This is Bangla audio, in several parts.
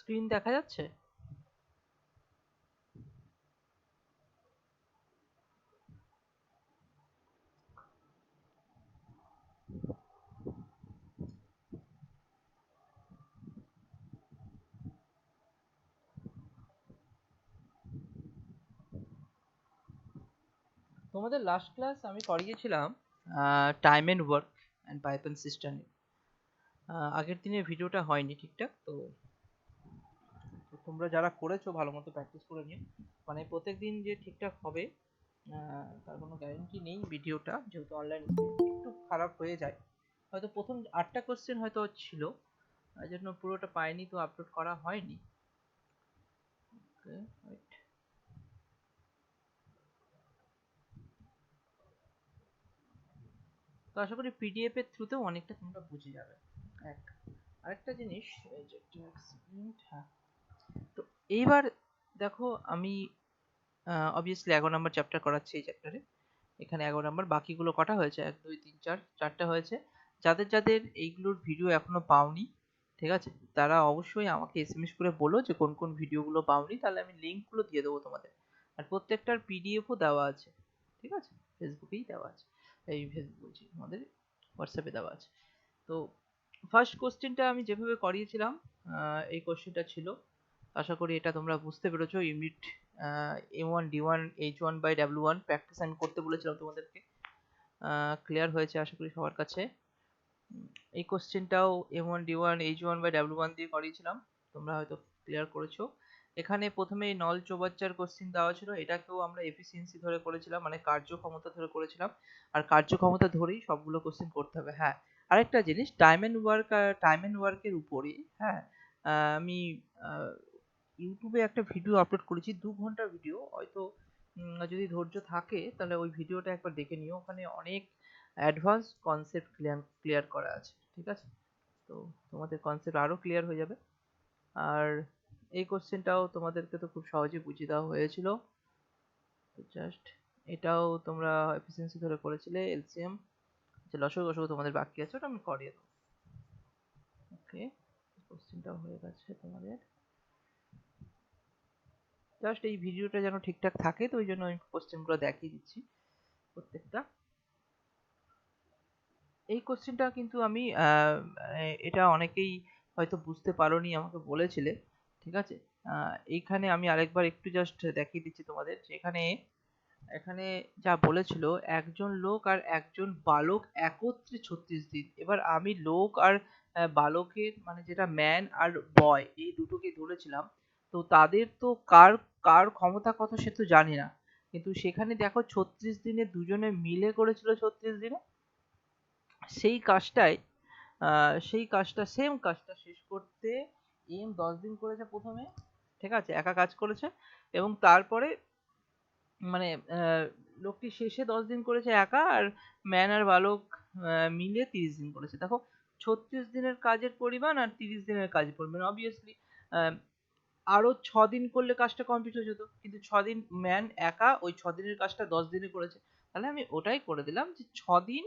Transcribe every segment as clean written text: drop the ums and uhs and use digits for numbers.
স্ক্রিন দেখা যাচ্ছে? তোমাদের লাস্ট ক্লাস আমি করিয়েছিলাম time and work and Python system. আগের দিনের ভিডিওটা হয়নি ঠিকঠাক, তো তোমরা যারা করেছো ভালো মতো প্র্যাকটিস করে নিও। মানে প্রত্যেকদিন যে ঠিকঠাক হবে তার কোনো গ্যারেন্টি নেই। ভিডিওটা যেহেতু অনলাইন একটু খারাপ হয়ে যায়, হয়তো প্রথম 8টা কোশ্চেন হয়তো ছিল, এই জন্য পুরোটা পাইনি, তো আপলোড করা হয়নি। Okay, wait. তো আশা করি পিডিএফ এর থ্রুতেও অনেকটা তোমরা বুঝে যাবে। এক আরেকটা জিনিস, এই যে একটু এক সেকেন্ড, হ্যাঁ। তো এইবার দেখো, আমি অবভিয়াসলি 11 নম্বর চ্যাপ্টার করাচ্ছি এই চ্যাপ্টারে। এখানে 11 নম্বর, বাকিগুলো কটা হয়েছে? 1 2 3 4, চারটা হয়েছে। যাদের যাদের এইগুলোর ভিডিও এখনো পাওনি, ঠিক আছে, তারা অবশ্যই আমাকে এসএমএস করে বলো যে কোন কোন ভিডিওগুলো পাওনি, তাহলে আমি লিঙ্কগুলো দিয়ে দেবো তোমাদের। আর প্রত্যেকটার পিডিএফও দেওয়া আছে, ঠিক আছে, ফেসবুকেই দেওয়া আছে, এই ফেসবুক বলছি, আমাদের হোয়াটসঅ্যাপে দেওয়া আছে। তো ফার্স্ট কোশ্চেনটা আমি যেভাবে করিয়েছিলাম, এই কোশ্চেনটা ছিল, আশা করি এটা তোমরা বুঝতে পেরেছো। Unit A1 D1 H1 by W1 practice আমি করতে বলেছিলাম তোমাদেরকে, ক্লিয়ার হয়েছে আশা করি সবার কাছে। এই কোশ্চেনটাও M1 D1 H1 by W1 দিয়ে করিয়েছিলাম, তোমরা হয়তো ক্লিয়ার করেছো। এখানে প্রথমে নল চৌবাচ্চার কোশ্চেন দেওয়া ছিল, এটাকেও আমরা এফিসিয়েন্সি ধরে করেছিলাম, মানে কার্যক্ষমতা ধরে করেছিলাম। আর কার্যক্ষমতা ধরেই সবগুলো কোশ্চেন করতে হবে। হ্যাঁ, আরেকটা জিনিস, টাইম এন্ড ওয়ার্কের উপরে, হ্যাঁ, আমি ইউটিউবে একটা ভিডিও আপলোড করেছি, 2 ঘন্টার ভিডিও, হয়তো যদি ধৈর্য থাকে তাহলে ওই ভিডিওটা একবার দেখে নিও। ওখানে অনেক অ্যাডভান্স কনসেপ্ট ক্লিয়ার করা আছে, ঠিক আছে, তো তোমাদের কনসেপ্ট আরো ক্লিয়ার হয়ে যাবে। আর এই কোশ্চেনটাও তোমাদেরকে তো খুব সহজে বুঝিয়ে দেওয়া হয়েছিল, তো জাস্ট এটাও তোমরা এফিসিয়েন্সি ধরে করেছিলে, এলসিএম, আচ্ছা লসগু গসগু তোমাদের বাকি আছে, ওটা আমি করিয়ে দেবো। ওকে, কোশ্চেনটাও হয়ে গেছে তোমাদের। জাস্ট এই ভিডিওটা যেন ঠিকঠাক থাকে, তো ওই জন্য আমি কোশ্চেনগুলো দেখিয়ে দিচ্ছি প্রত্যেকটা। এই কোশ্চেনটা কিন্তু আমি এটা অনেকেই হয়তো বুঝতে পারোনি, আমাকে বলেছিলে, ঠিক আছে। এইখানে আমি আরেকবার একটু জাস্ট দেখিয়ে দিচ্ছি তোমাদের, যে এখানে এখানে যা বলেছিল, একজন লোক আর একজন বালক একত্রে 36 দিন। এবার আমি লোক আর বালকের, মানে যেটা ম্যান আর বয়, এই দুটোকে ধরেছিলাম। তো তাদের তো কার কার ক্ষমতা কত সে তো জানি না, কিন্তু সেখানে দেখো 36 দিনে দুজনে মিলে করেছিল 36 দিনে সেই কাজটাই, সেই কাজটা, সেম কাজটা শেষ করতে এম 10 দিন করেছে প্রথমে, ঠিক আছে, একা কাজ করেছে। এবং তারপরে মানে লোকটি শেষে 10 দিন করেছে একা, আর ম্যান আর বালক মিলে 30 দিন করেছে। দেখো, 36 দিনের কাজের পরিমাণ আর 30 দিনের কাজের পরিমাণ, অবভিয়াসলি আরো 6 দিন করলে কাজটা কমপ্লিট হয়ে যেত, কিন্তু 6 দিন ম্যান একা ওই 6 দিনের কাজটা 10 দিনে করেছে। তাহলে আমি ওটাই করে দিলাম, যে 6 দিন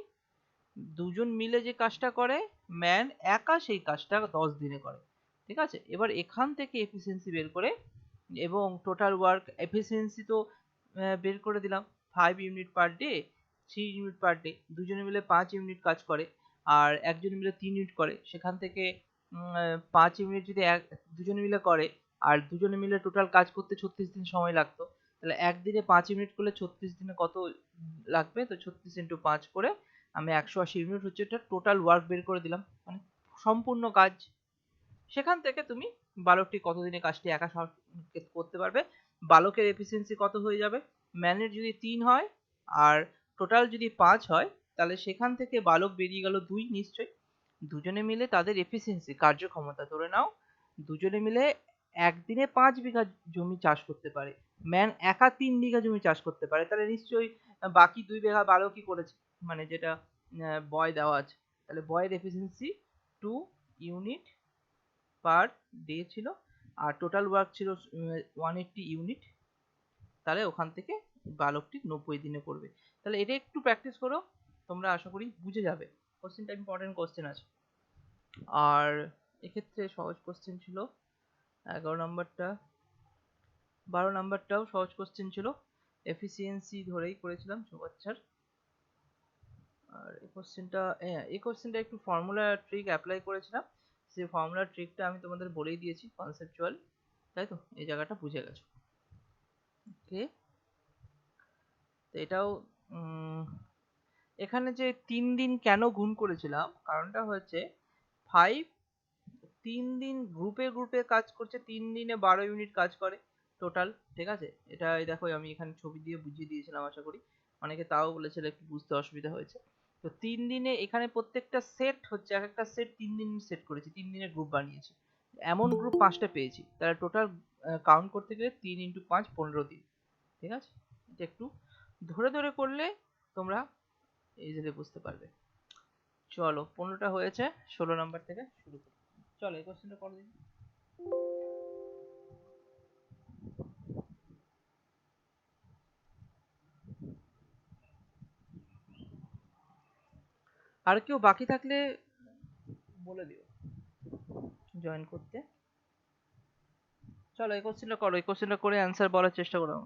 দুজন মিলে যে কাজটা করে, ম্যান একা সেই কাজটা 10 দিনে করে, ঠিক আছে। এবার এখান থেকে এফিসিয়েন্সি বের করে, এবং টোটাল ওয়ার্ক এফিসিয়েন্সি তো বের করে দিলাম, 5 unit per day, 3 unit per day, দুজনে মিলে 5 ইউনিট কাজ করে, আর একজন মিলে 3 ইউনিট করে, সেখান থেকে 5 ইউনিট যদি দুজনে মিলে করে, আর দুজনে মিলে টোটাল কাজ করতে 36 দিন সময় লাগতো, তাহলে একদিনে 5 ইউনিট করলে 36 দিনে কত লাগবে? তো 36 × 5 করে আমি 180 ইউনিট হচ্ছে এটা টোটাল ওয়ার্ক বের করে দিলাম, মানে সম্পূর্ণ কাজ। সেখান থেকে তুমি বালকটি কতদিনে কাজটি একা করতে পারবে, বালকের এফিসিয়েন্সি কত হয়ে যাবে, ম্যানের যদি 3 হয় আর টোটাল যদি 5 হয়, তাহলে সেখান থেকে বালক বেরিয়ে গেল 2 নিশ্চয়ই। দুজনে মিলে তাদের এফিসিয়েন্সি, কার্যক্ষমতা ধরে নাও, দুজনে মিলে একদিনে 5 বিঘা জমি চাষ করতে পারে, ম্যান একা 3 বিঘা জমি চাষ করতে পারে, তাহলে নিশ্চয়ই বাকি 2 বিঘা বালকই করেছে, মানে যেটা বয় দেওয়া আছে। তাহলে বয়ের এফিসিয়েন্সি 2 ইউনিট পার ডে ছিল, আর টোটাল ওয়ার্ক ছিল 180 ইউনিট। তাহলে ওখান থেকে বালকটি 90 দিনে করবে। তাহলে এটা একটু প্র্যাকটিস করো, তোমরা আশা করি বুঝে যাবে। কোশ্চেনটা ইম্পর্টেন্ট কোশ্চেন আছে, আর এক্ষেত্রে সহজ কোশ্চেন ছিল। 11 নাম্বারটা, 12 নাম্বারটাও সহজ কোশ্চেন ছিল, এফিসিয়েন্সি ধরেই করেছিলাম চৌবাচ্চার। আর এই কোশ্চেনটা একটু ফর্মুলা ট্রিক অ্যাপ্লাই করেছিলাম, সেই ফর্মুলা ট্রিকটা আমি তোমাদের বলেই দিয়েছি কনসেপচুয়াল, তাই তো এই জায়গাটা বুঝে গেছো। ওকে, তো এটাও এখানে যে 3 দিন কেন গুণ করেছিলাম, কারণটা হচ্ছে 5 3 দিন গ্রুপে গ্রুপে কাজ করছে, 3 দিনে 12 ইউনিট কাজ করে টোটাল, ঠিক আছে। এটা এই দেখো আমি এখানে ছবি দিয়ে বুঝিয়ে দিয়েছিলাম, আশা করি অনেকে তাও বলেছিল একটু বুঝতে অসুবিধা হয়েছে। তো 3 দিনে এখানে প্রত্যেকটা সেট হচ্ছে, এক একটা সেট 3 দিন সেট করেছি, 3 দিনের গ্রুপ বানিয়েছি, এমন গ্রুপ 5টা পেয়েছি, তাহলে টোটাল কাউন্ট করতে গেলে 3 × 5 15 দিন, ঠিক আছে। এটা একটু ধরে ধরে করলে তোমরা ইজিলি বুঝতে পারবে। চলো 15টা হয়েছে, 16 নাম্বার থেকে শুরু করি। চলো এই কোশ্চেনটা করো দেখি। আর কেউ বাকি থাকলে বলে দিও জয়েন করতে। চলো এই কোশ্চেনটা করো, এই কোশ্চেনটা করে অ্যান্সার বলার চেষ্টা করো।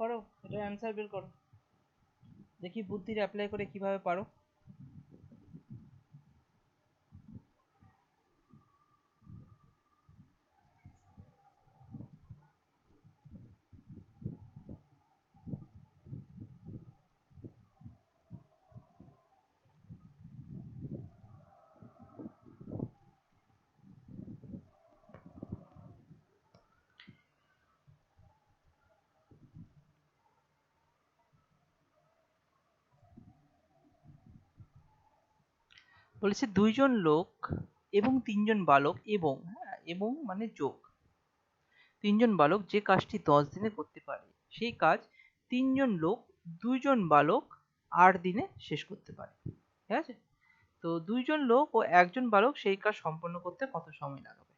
করো, এটা অ্যান্সার বের করো, দেখি বুদ্ধির অ্যাপ্লাই করে কিভাবে পারো। বলেছে 2 জন লোক এবং 3 জন বালক, এবং হ্যাঁ এবং মানে যোগ 3 জন বালক যে কাজটি 10 দিনে করতে পারে, সেই কাজ 3 জন লোক 2 জন বালক 8 দিনে শেষ করতে পারে, ঠিক আছে। তো 2 জন লোক ও 1 জন বালক সেই কাজ সম্পন্ন করতে কত সময় লাগাবে।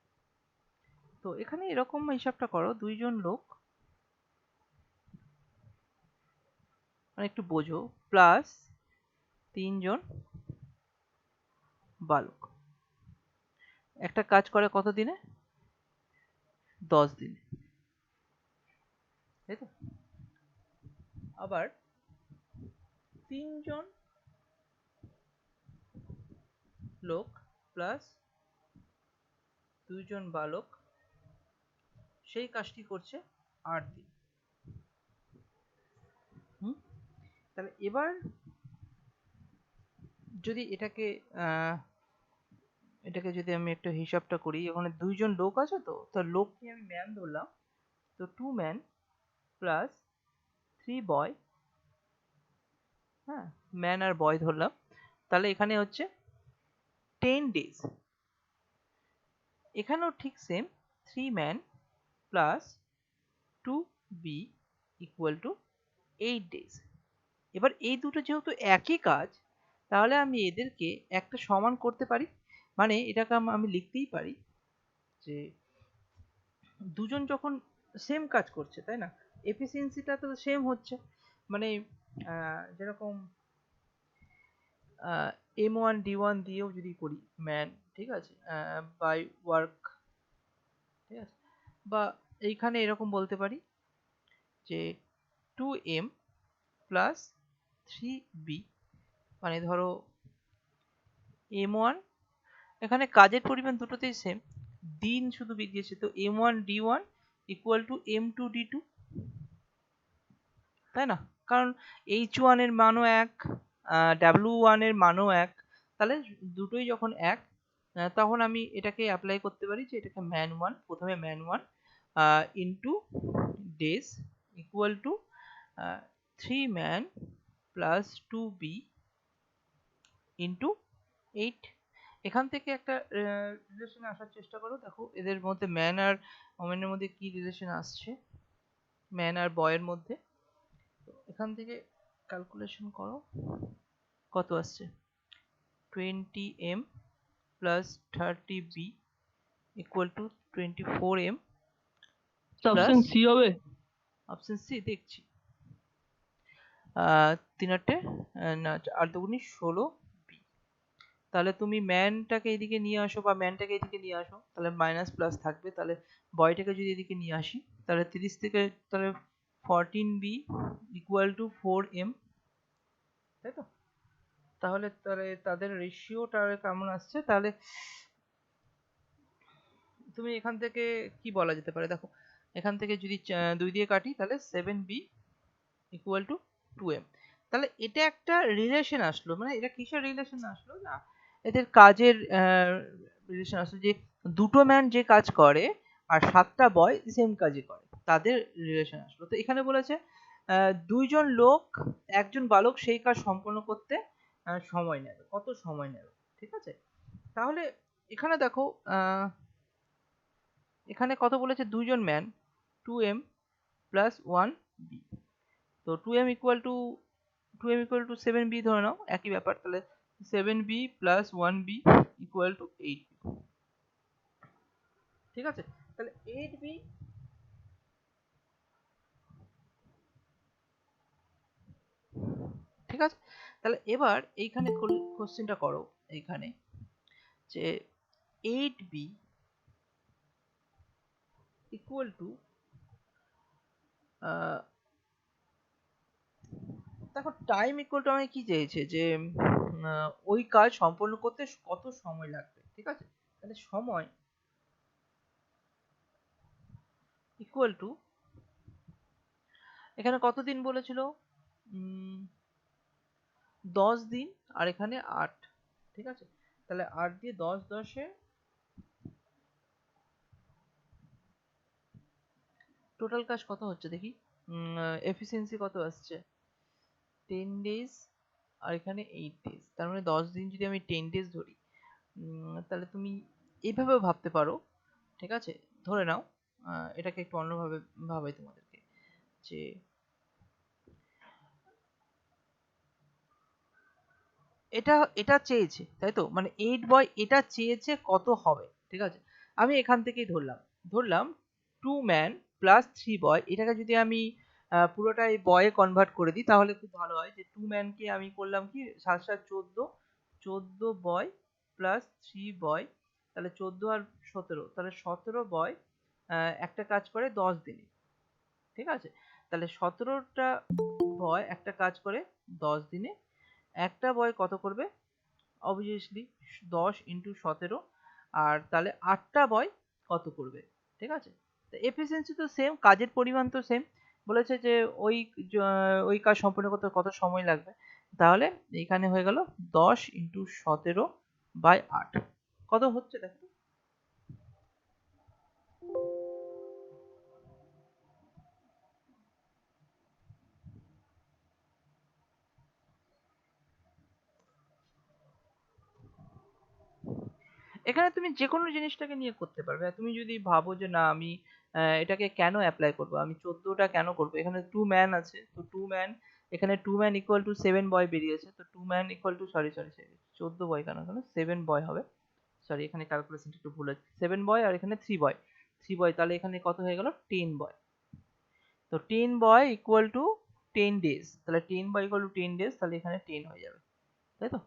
তো এখানে এরকম হিসাবটা করো, 2 জন লোক মানে একটু বোঝো, প্লাস 3 জন বালক একটা কাজ করে কত দিনে, 10 দিনে, তাই তো। আবার 3 জন লোক প্লাস 2 জন বালক সেই কাজটি করছে 8 দিন। তাহলে এবার যদি এটাকে যদি আমি একটা হিসাবটা করি, ওখানে 2 জন লোক আছে, তো লোককে আমি ম্যান ধরলাম, তো 2 ম্যান প্লাস 3 বয়, হ্যাঁ ম্যান আর বয় ধরলাম, তাহলে এখানে হচ্ছে 10 ডেজ। এখানেও ঠিক same, 3 man plus 2 B equal to 8 days. এবার এই দুটো যেহেতু একই কাজ, তাহলে আমি এদেরকে একটা সমান করতে পারি, মানে এটাকে আমি লিখতেই পারি যে দুজন যখন সেম কাজ করছে, তাই না, এফিসিয়েন্সিটা তো সেম হচ্ছে, মানে যেরকম M1 D1 দিয়েও যদি করি ম্যান, ঠিক আছে, বাই ওয়ার্ক, ঠিক আছে, বা এইখানে এরকম বলতে পারি যে 2M প্লাস 3B, মানে ধরো M1, এখানে কাজের পরিমাণ দুটোতেই সেম, দিন শুধু বেরিয়েছে, তো M1 D1 equal to M2 D2, তাই না। কারণ h1 এর মানও এক, w1 এর মানও এক, তাহলে দুটোই যখন এক, তখন আমি এটাকে অ্যাপ্লাই করতে পারি যে এটাকে man1, প্রথমে man1 into days equal to 3 man plus 2b into 8। এখান থেকে একটা রিলেশনে আসার চেষ্টা করো, দেখো এদের মধ্যে ম্যান আর ওমেনের মধ্যে কি রিলেশন আসছে, ম্যান আর বয়ের মধ্যে। এখান থেকে ক্যালকুলেশন করো, কত আসছে, 20m plus 30b equal to 24m option C হবে। অপশন সি দেখছি, 3 না 8 দুগুনি 16b। তাহলে তুমি ম্যানটাকে এদিকে নিয়ে আসো বা ম্যানটাকে এদিকে নিয়ে আসো, তাহলে মাইনাস প্লাস থাকবে। তাহলে বয়টাকে যদি এদিকে নিয়ে আসি, তাহলে 30 থেকে তাহলে 14b ইকুয়াল টু 4m, তাই তো? তাহলে তাহলে তাদের রেশিওটা কেমন আসছে, তাহলে তুমি এখান থেকে কি বলা যেতে পারে, দেখো এখান থেকে যদি 2 দিয়ে কাটি তাহলে 7b ইকুয়াল টু 2m। তাহলে এটা একটা রিলেশন আসলো, মানে এটা কিসের রিলেশন আসলো না, এদের কাজের রিলেশন আসলো, যে দুটো ম্যান যে কাজ করে আর 7টা বয় সেম কাজই করে, তাদের রিলেশন আসলো। তো এখানে বলেছে দুইজন লোক, একজন বালক সেই কাজ সম্পন্ন করতে সময় নেবে, কত সময় নেবে, ঠিক আছে? তাহলে এখানে দেখো এখানে কত বলেছে, দুইজন ম্যান 2m প্লাস 1b, তো 2m ইকুয়াল টু 7b ধরে নাও, একই ব্যাপার। তাহলে 7b plus 1b equal to 8b, ঠিক আছে? তাহলে 8b, ঠিক আছে? তাহলে এবার এইখানে কোশ্চেনটা করো, এইখানে যে 8b ইকুয়াল টু, দেখো টাইম ইকুয়াল টু আমাকে কি চেয়েছে, যে ওই কাজ সম্পন্ন করতে কত সময় লাগবে, ঠিক আছে? তাহলে সময় ইকুয়াল টু, এখানে কত দিন বলেছিল, 10 দিন, আর এখানে 8, ঠিক আছে? তাহলে 8 দিয়ে 10 10-এ টোটাল কাজ কত হচ্ছে দেখি, এফিসিয়েন্সি কত আসছে, 10 ডেজ আর এখানে 8 ডেজ, তার মানে 10 দিন যদি আমি 10 ডেজ ধরি, তাহলে তুমি এইভাবেও ভাবতে পারো, ঠিক আছে? ধরে নাও এটাকে একটু অন্যভাবে ভাবাই তোমাদেরকে, যে এটা এটা চেয়েছে, তাই তো? মানে 8 বয় এটা চেয়েছে কত হবে, ঠিক আছে? আমি এখান থেকেই ধরলাম 2 ম্যান প্লাস 3 বয়, এটাকে যদি আমি পুরোটাই বয়ে কনভার্ট করে দিই তাহলে খুব ভালো হয়, যে 2 ম্যানকে আমি করলাম কি 7 7 14 বয় প্লাস 3 বয়, তাহলে 14 আর 17, তাহলে 17 বয় একটা কাজ করে 10 দিনে, ঠিক আছে? তাহলে 17টা বয় একটা কাজ করে 10 দিনে, একটা বয় কত করবে, অবভিয়াসলি 10 ইন্টু 17, আর তাহলে 8টা বয় কত করবে, ঠিক আছে? তো এফিসিয়েন্সি তো সেম, কাজের পরিমাণ তো সেম, বলেছে যে ওই ওই কাজ সম্পন্ন করতে কত সময় লাগবে, তাহলে এখানে হয়ে গেল 10 ইন্টু 17/8, কত হচ্ছে দেখো। এখানে তুমি যে কোনো জিনিসটাকে নিয়ে করতে পারবে। তুমি যদি ভাবো যে না আমি এটাকে কেন অ্যাপ্লাই করব, আমি 14টা কেন করব, এখানে 2 ম্যান আছে, তো 2 ম্যান, এখানে 2 ম্যান ইকুয়াল টু 7 বয় বেরিয়েছে, তো 2 man equal to, sorry sorry sorry, 14 বয় কেন, কেন 7 বয় হবে, সরি এখানে ক্যালকুলেশনটা একটু ভুল হচ্ছে, 7 বয় আর এখানে 3 বয়, 3 বয়, তাহলে এখানে কত হয়ে গেল, 10 বয়। তো 10 বয় ইকুয়াল টু 10 ডেজ, তাহলে 10 বয় ইকুয়াল টু 10 ডেজ, তাহলে এখানে 10 হয়ে যাবে, তাই তো?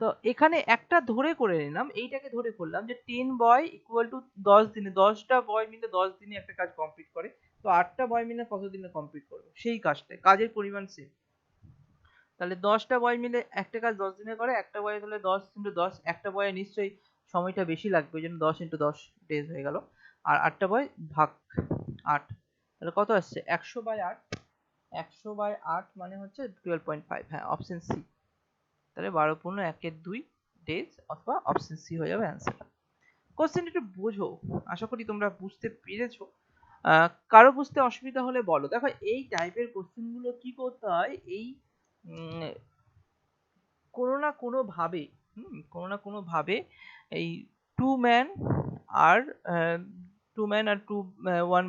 তো এখানে একটা ধরে করে নিলাম, এইটাকে ধরে করলাম যে 10 বয় ইকুয়াল টু 10 দিনে, 10টা বয় মিলে 10 দিনে একটা কাজ কমপ্লিট করে, তো 8টা বয় মিলে কত দিনে কমপ্লিট করবে সেই কাজটা, কাজের পরিমাণ সেম। তাহলে 10টা বয় মিলে একটা কাজ 10 দিনে করে, একটা বয় তাহলে 10 ইন্টু 10, একটা বয়ে নিশ্চয়ই সময়টা বেশি লাগবে, ওই জন্য 10 ইন্টু 10 ডেজ হয়ে গেল, আর 8টা বয় ভাগ 8, তাহলে কত আসছে 100/8, 100/8 মানে হচ্ছে 12.5, হ্যাঁ অপশন সি। তাহলে 12 × 1 = 2 ডেজ, অথবা অপশন সি হয়ে যাবে অ্যান্সার। কোশ্চেন একটু বোঝো, আশা করি তোমরা বুঝতে পেরেছো। কারো বুঝতে অসুবিধা হলে বলো। দেখো এই টাইপের কোশ্চেন গুলো কি করতে হয়, এই কোনো না কোনো ভাবে কোনো না কোনো ভাবে এই টু ম্যান আর টু ম্যান আর টু ওয়ান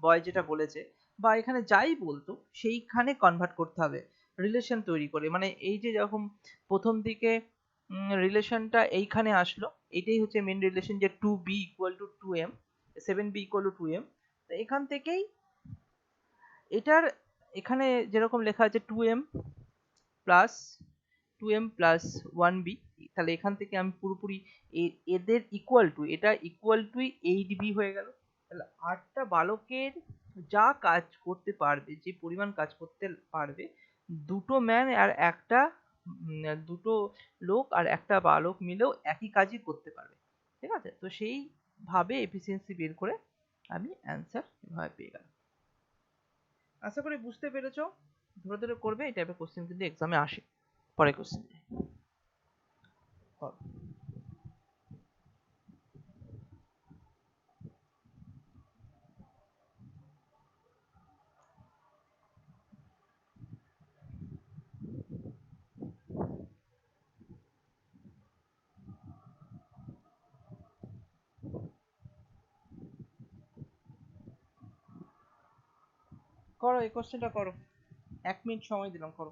বয় যেটা বলেছে, বা এখানে যাই বলতো সেইখানে কনভার্ট করতে হবে রিলেশন তৈরি করে। মানে এই যে যখন প্রথম দিকে রিলেশনটা এইখানে আসলো, এটাই হচ্ছে মেন রিলেশন, যে 2b = 2m, 7b = 2m। তো এখান থেকেই এটার এখানে যেরকম লেখা আছে 2m plus 2m plus 1b, তাহলে এখান থেকে আমি পুরোপুরি এদের ইকুয়াল টু, এটা ইকুয়াল টু 8b হয়ে গেল। তাহলে 8টা বালকের যা কাজ করতে পারবে, যে পরিমাণ কাজ করতে পারবে, দুটো ম্যান আর একটা দুটো লোক আর একটা বালক মিলেও একই কাজই করতে পারবে। ঠিক আছে, তো সেই ভাবে এফিসিয়েন্সি বের করে আমি অ্যান্সার এভাবে পেয়ে গেলাম। আশা করি বুঝতে পেরেছো। ধরে ধরে করবে, এই টাইপের কোশ্চেন কিন্তু এক্সামে আসে। পরের কোশ্চেন করো, এই কোশ্চেনটা করো, 1 মিনিট সময় দিলাম, করো।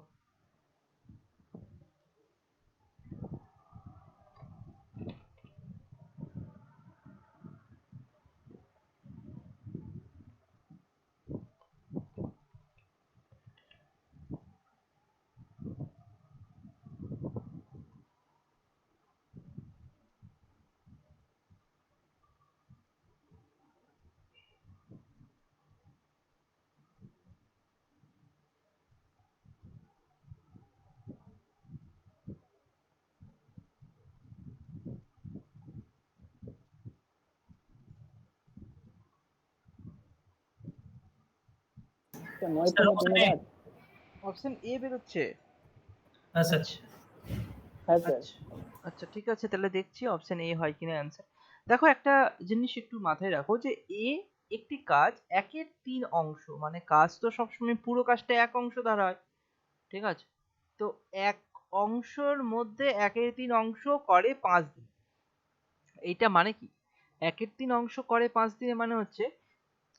অপশন এ বেরোচ্ছে। আচ্ছা আচ্ছা আচ্ছা, ঠিক আছে, তাহলে দেখছি অপশন এ হয় কিনা অ্যান্সার। দেখো একটা জিনিস একটু মাথায় রাখো, যে এ একটি কাজ 1/3 অংশ, মানে কাজ তো সবসময় পুরো কাজটা এক অংশ দ্বারা হয়। ঠিক আছে, তো এক অংশের মধ্যে 1/3 অংশ করে 5 দিন। এইটা মানে কি, 1/3 অংশ করে 5 দিনে মানে হচ্ছে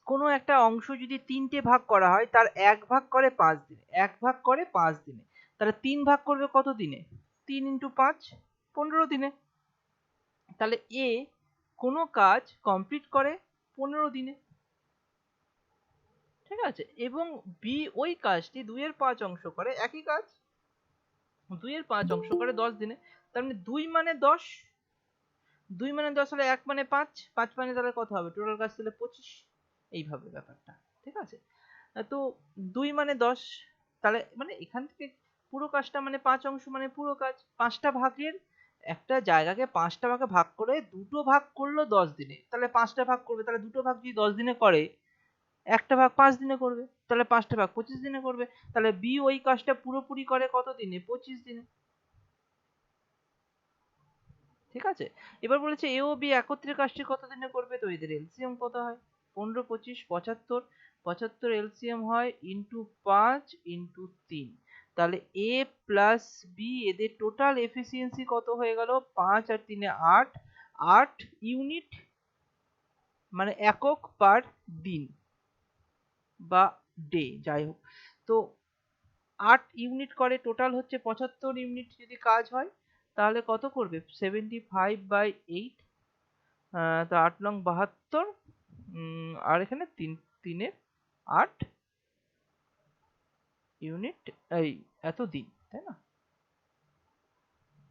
কোনো একটা অংশ যদি 3টে ভাগ করা হয়, তার 1 ভাগ করে 5 দিনে, 1 ভাগ করে 5 দিনে, তাহলে 3 ভাগ করবে কত দিনে? 3 × 5 15 দিনে। তাহলে এ কোনো কাজ কমপ্লিট করে 15 দিনে। ঠিক আছে, এবং বি ওই কাজটি 2/5 অংশ করে, একই কাজ 2/5 অংশ করে 10 দিনে। তার মানে 2 মানে 10, 2 মানে 10 হলে 1 মানে 5, 5 মানে তাহলে কত হবে? টোটাল কাজ তাহলে 25। এইভাবে ব্যাপারটা। ঠিক আছে, তো 2 মানে 10, তাহলে মানে এখান থেকে পুরো কাজটা মানে 5 অংশ মানে পুরো কাজ, 5টা ভাগের একটা জায়গাকে 5টা ভাগে ভাগ করে দুটো ভাগ করলো 10 দিনে, তাহলে 5টা ভাগ করবে, তাহলে দুটো ভাগ যদি 10 দিনে করে, একটা ভাগ 5 দিনে করবে, তাহলে 5টা ভাগ 25 দিনে করবে। তাহলে বি ওই কাজটা পুরোপুরি করে কত দিনে? 25 দিনে। ঠিক আছে, এবার বলেছে এ ও বি একত্রে কাজটি কত দিনে করবে, তো এদের এলসিএম কত হয়? 15 25 75, 75 এলসিএম হয় ইন্টু 5 ইন্টু 3, তাহলে এ প্লাস বি এদের টোটাল এফিসিয়েন্সি কত হয়ে গেল? 5 আর 3 8, 8 ইউনিট, মানে একক পার দিন বা ডে, যাই হোক। তো 8 ইউনিট করে, টোটাল হচ্ছে 75 ইউনিট যদি কাজ হয়, তাহলে কত করবে? 75/8, তো 8 নং 72, আর এখানে 3 3 8 ইউনিট, এই এত দিন, তাই না?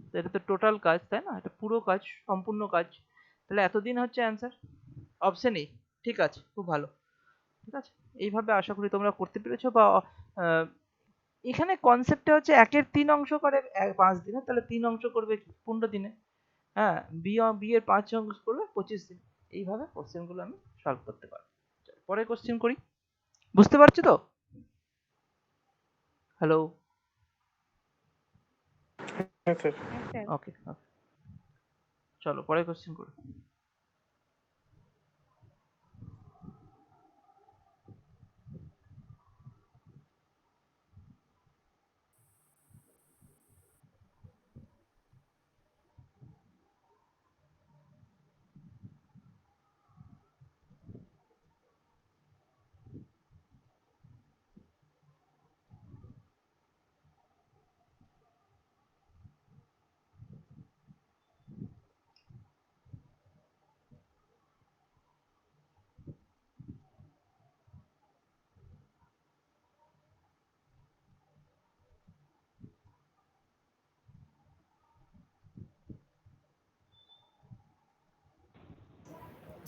তো এটা তো টোটাল কাজ, তাই না? এটা পুরো কাজ, সম্পূর্ণ কাজ, তাহলে এতদিন হচ্ছে অ্যান্সার, অপশন এ। ঠিক আছে, খুব ভালো। ঠিক আছে, এইভাবে আশা করি তোমরা করতে পেরেছো। বা এখানে কনসেপ্টটা হচ্ছে 1/3 অংশ করে 5 দিনে, তাহলে 3 অংশ করবে 15 দিনে। হ্যাঁ, বি এর 5 অংশ করবে 25 দিন। এইভাবে কোশ্চেন গুলো আমি সলভ করতে পারবো। পরের কোশ্চেন করি, বুঝতে পারছো তো? হ্যালো, হ্যাঁ স্যার। ওকে ওকে, চলো পরের কোশ্চেন করো।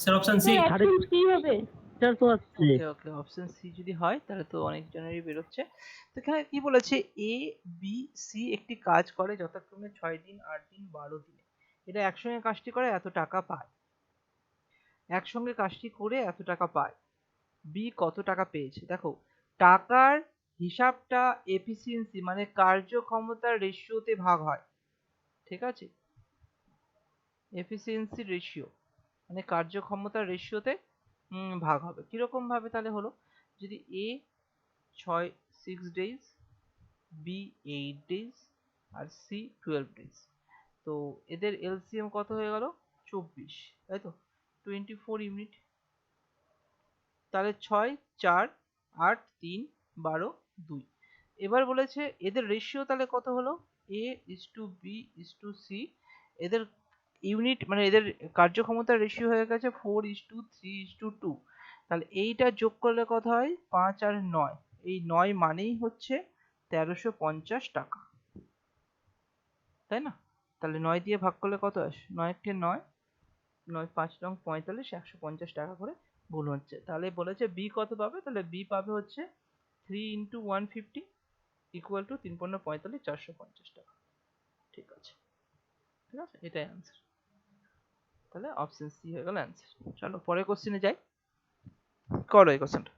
Sir option C. কি হবে? এটা তো আসছে। ওকে ওকে, অপশন সি যদি হয় তাহলে তো অনেক জনেরই বেরোচ্ছে। তো এখানে কি বলেছে, এ বি সি একটি কাজ করে যথাক্রমে 6 দিন, 8 দিন, 12 দিনে। এটা একসঙ্গে কাজটি করে এত টাকা পায়। একসঙ্গে কাজটি করে এত টাকা পায়। বি কত টাকা পেয়েছে? দেখো, টাকার হিসাবটা এফিসিয়েন্সি মানে কার্যক্ষমতার রেশিওতে ভাগ হয়। ঠিক আছে, এফিসিয়েন্সি রেশিও মানে কার্যক্ষমতার রেশিওতে ভাগ হবে। কিরকম ভাবে তাহলে হলো, যদি এ 6 days, বি 8 days, আর সি 12 days, তো এদের এলসিএম কত হয়ে গেল? 24, তাই তো, 24 ইউনিট। তাহলে 6, 4, 8, 3, 12, 2। এবার বলেছে এদের রেশিও তাহলে কত হলো, A is to B is to C, এদের ইউনিট মানে এদের কার্যক্ষমতার রেশিও হয়ে গেছে 4:3:2। তাহলে এইটা যোগ করলে কত হয়? 5 আর 9, এই 9 মানেই হচ্ছে 1350 টাকা, তাই না? তাহলে 9 দিয়ে ভাগ করলে কত আসে? 9 × 9, 9 5 নং 45, 150 টাকা করে গুণ হচ্ছে। তাহলে বলেছে বি কত পাবে? তাহলে বি পাবে হচ্ছে 3 × 150 ইকুয়াল টু 3 × 45, 450 টাকা। ঠিক আছে, ঠিক আছে, এটাই অ্যান্সার। তাহলে অপশন সি হয়ে গেল অ্যান্সার। চলো পরের কোশ্চেনে যাই, করো এই কোশ্চেনটা।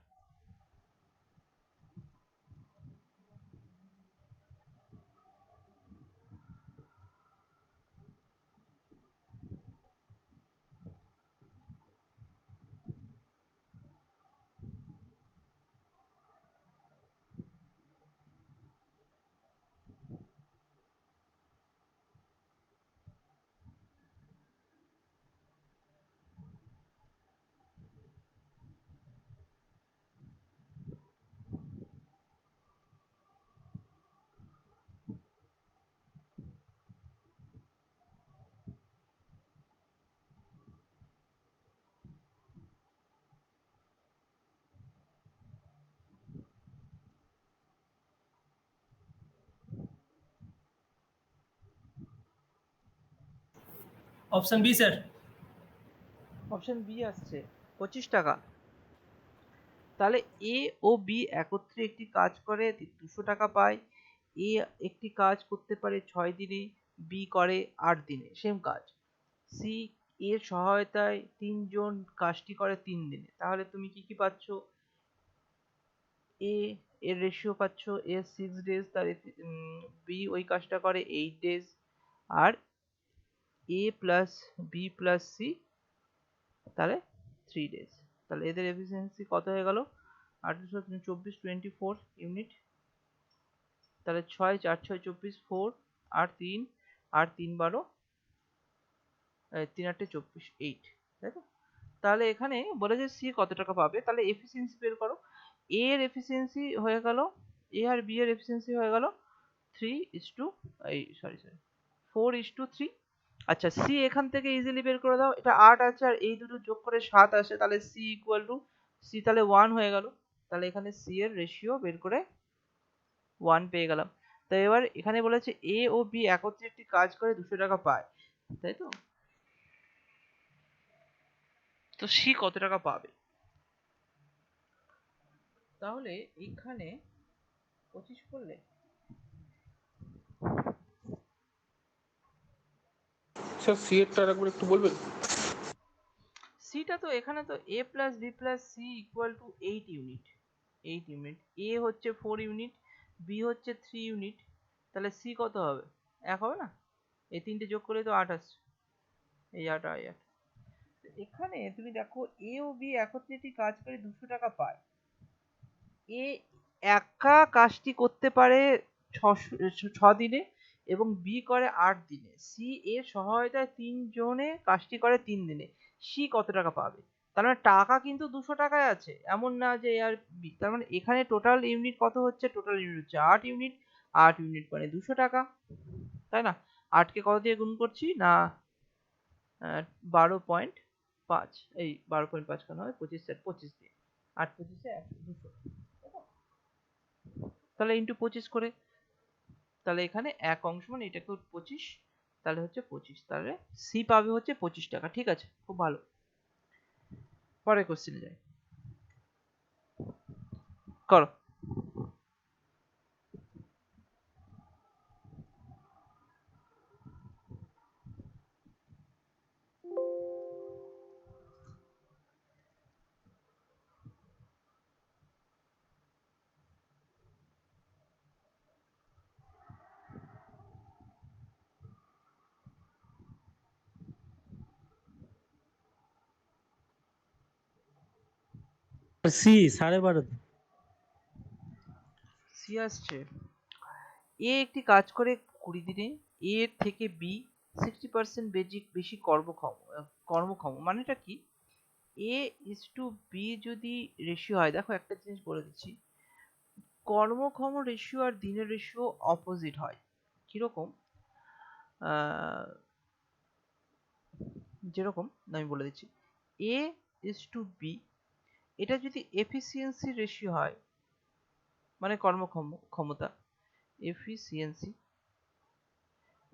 Option B sir. Option B আসছে 25 টাকা। তাহলে এ ও বি একত্রে একটি কাজ করে 200 টাকা পায়। এ একটি কাজ করতে পারে 6 দিনে, বি করে 8 দিনে সেম কাজ। সি এর সহায়তায় 3 জন কাজটি করে 3 দিনে। তাহলে তুমি কি কি পাচ্ছ? এ এর রেশিও পাচ্ছ, এ 6 days, তার বি ওই কাজটা করে 8 days, আর এ প্লাস বি প্লাস সি তাহলে 3 days। তাহলে এদের এফিসিয়েন্সি কত হয়ে গেল? 824, 24 ইউনিট। তাহলে 6, 4, 6, 24, 4, 8, 3, 8, 3, 12, 3, 8, 24, 8, তাই তো? তাহলে এখানে বলে যে সি কত টাকা পাবে, তাহলে এফিসিয়েন্সি বের করো। এ এর এফিসিয়েন্সি হয়ে গেল, এ আর বি এর এফিসিয়েন্সি হয়ে গেল 4:3। আচ্ছা, সি এখান থেকে ইজিলি বের করে দাও, এটা 8 আছে আর এই দুটো যোগ করে 7 আসে, তাহলে সি ইকুয়াল টু, সি তাহলে 1 হয়ে গেল। তাহলে এখানে সি এর রেশিও বের করে 1 পেয়ে গেলাম। তো এবার এখানে বলেছে এ ও বি একত্রে একটি কাজ করে 200 টাকা পায়, তাই তো? তো সি কত টাকা পাবে? তাহলে এখানে 25 করলে স্যার সি এরটা আরেকবার একটু বলবেন? সিটা তো এখানে তো A plus B plus C equal to 8 unit. 8 unit, A হচ্ছে 4 ইউনিট, বি হচ্ছে 3 ইউনিট, তাহলে সি কত হবে? 1 হবে না? এই তিনটে যোগ করে তো 8 আসছে, এই 8 আর 8। এখানে তুমি দেখো এ ও বি একত্রে একটি কাজ করে 200 টাকা পায়। এ একা কাজটি করতে পারে 6 দিনে এবং বি করে 8 দিনে। সি এর সহায়তায় 3 জনে কাজটি করে 3 দিনে। সি কত টাকা পাবে? তার মানে টাকা কিন্তু 200 টাকায় আছে, এমন না যে এ আর বি। তার মানে এখানে টোটাল ইউনিট কত হচ্ছে? টোটাল ইউনিট হচ্ছে 8 ইউনিট। 8 ইউনিট মানে 200 টাকা, তাই না? 8 কে কত দিয়ে গুণ করছি না, 12.5, এই 12.5 কেন হয়, 25 দিয়ে, 8 25 200, তাহলে ইন্টু 25 করে, তাহলে এখানে এক অংশ মানে এটাকে 25, তাহলে হচ্ছে 25, তাহলে সি পাবে হচ্ছে 25 টাকা। ঠিক আছে, খুব ভালো। পরের কোশ্চেনে যাই, করো। সি 12.5। সি আসছে, এ একটি কাজ করে 20 দিনে, এ এর থেকে বি 60% বেশি কর্মক্ষম মানেটা কি? এ ইস টু বি যদি রেশিও হয়, দেখো একটা জিনিস বলে দিচ্ছি, কর্মক্ষম রেশিও আর দিনের রেশিও অপোজিট হয়। কিরকম? আহ, যেরকম আমি বলে দিচ্ছি, এ ইস টু বি, এটা যদি এফিসিয়েন্সি রেশিও হয়, মানে ক্ষমতা, এফিসিয়েন্সি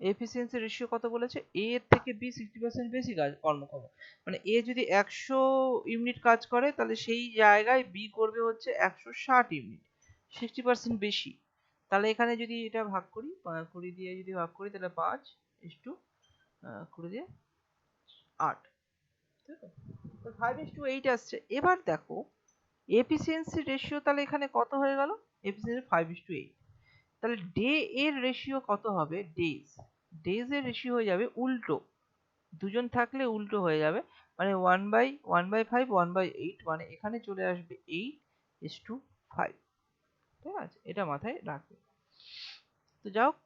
এফিসিয়েন্সি রেশিও কত বলেছে? এ এর থেকে বি 60% বেশি কর্মক্ষম। মানে এ যদি 100 ইউনিট কাজ করে, তাহলে সেই জায়গায় বি করবে হচ্ছে 160 ইউনিট, 60% বেশি। তাহলে এখানে যদি এটা ভাগ করি, 20 দিয়ে যদি ভাগ করি, তাহলে 5 ইস্টু 20 দিয়ে 8, ঠিক আছে? তো 5:8 আসছে। এবার দেখো এফিসিয়েন্সি রেশিও তাহলে এখানে কত হয়ে গেল? এফিসিয়েন্সি 5:8, তাহলে ডে এর রেশিও কত হবে? ডেজ এর রেশিও হয়ে যাবে উল্টো, দুজন থাকলে উল্টো হয়ে যাবে, মানে 1/5 1/8, মানে এখানে চলে আসবে 8:5। ঠিক আছে, এটা মাথায় রাখবে। তো যাই হোক,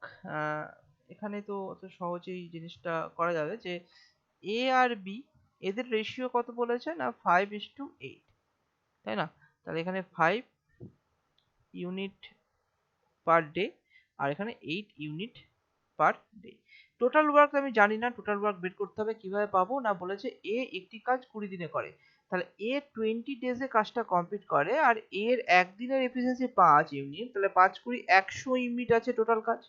এখানে তো অত সহজেই জিনিসটা করা যাবে যে এ আর বি এদের রেশিও কত বলেছে না, 5:8, তাই না? তাহলে এখানে 5 ইউনিট পার ডে আর এখানে 8 unit per day. Total work আমি জানি না, টোটাল ওয়ার্ক বের করতে হবে। কিভাবে পাবো না, বলেছে এ একটি কাজ 20 দিনে করে, তাহলে এ 20 ডেজে কাজটা কমপ্লিট করে আর এর একদিনের এফিসিয়েন্সি 5 ইউনিট, তাহলে 5 20 100 ইউনিট আছে টোটাল কাজ,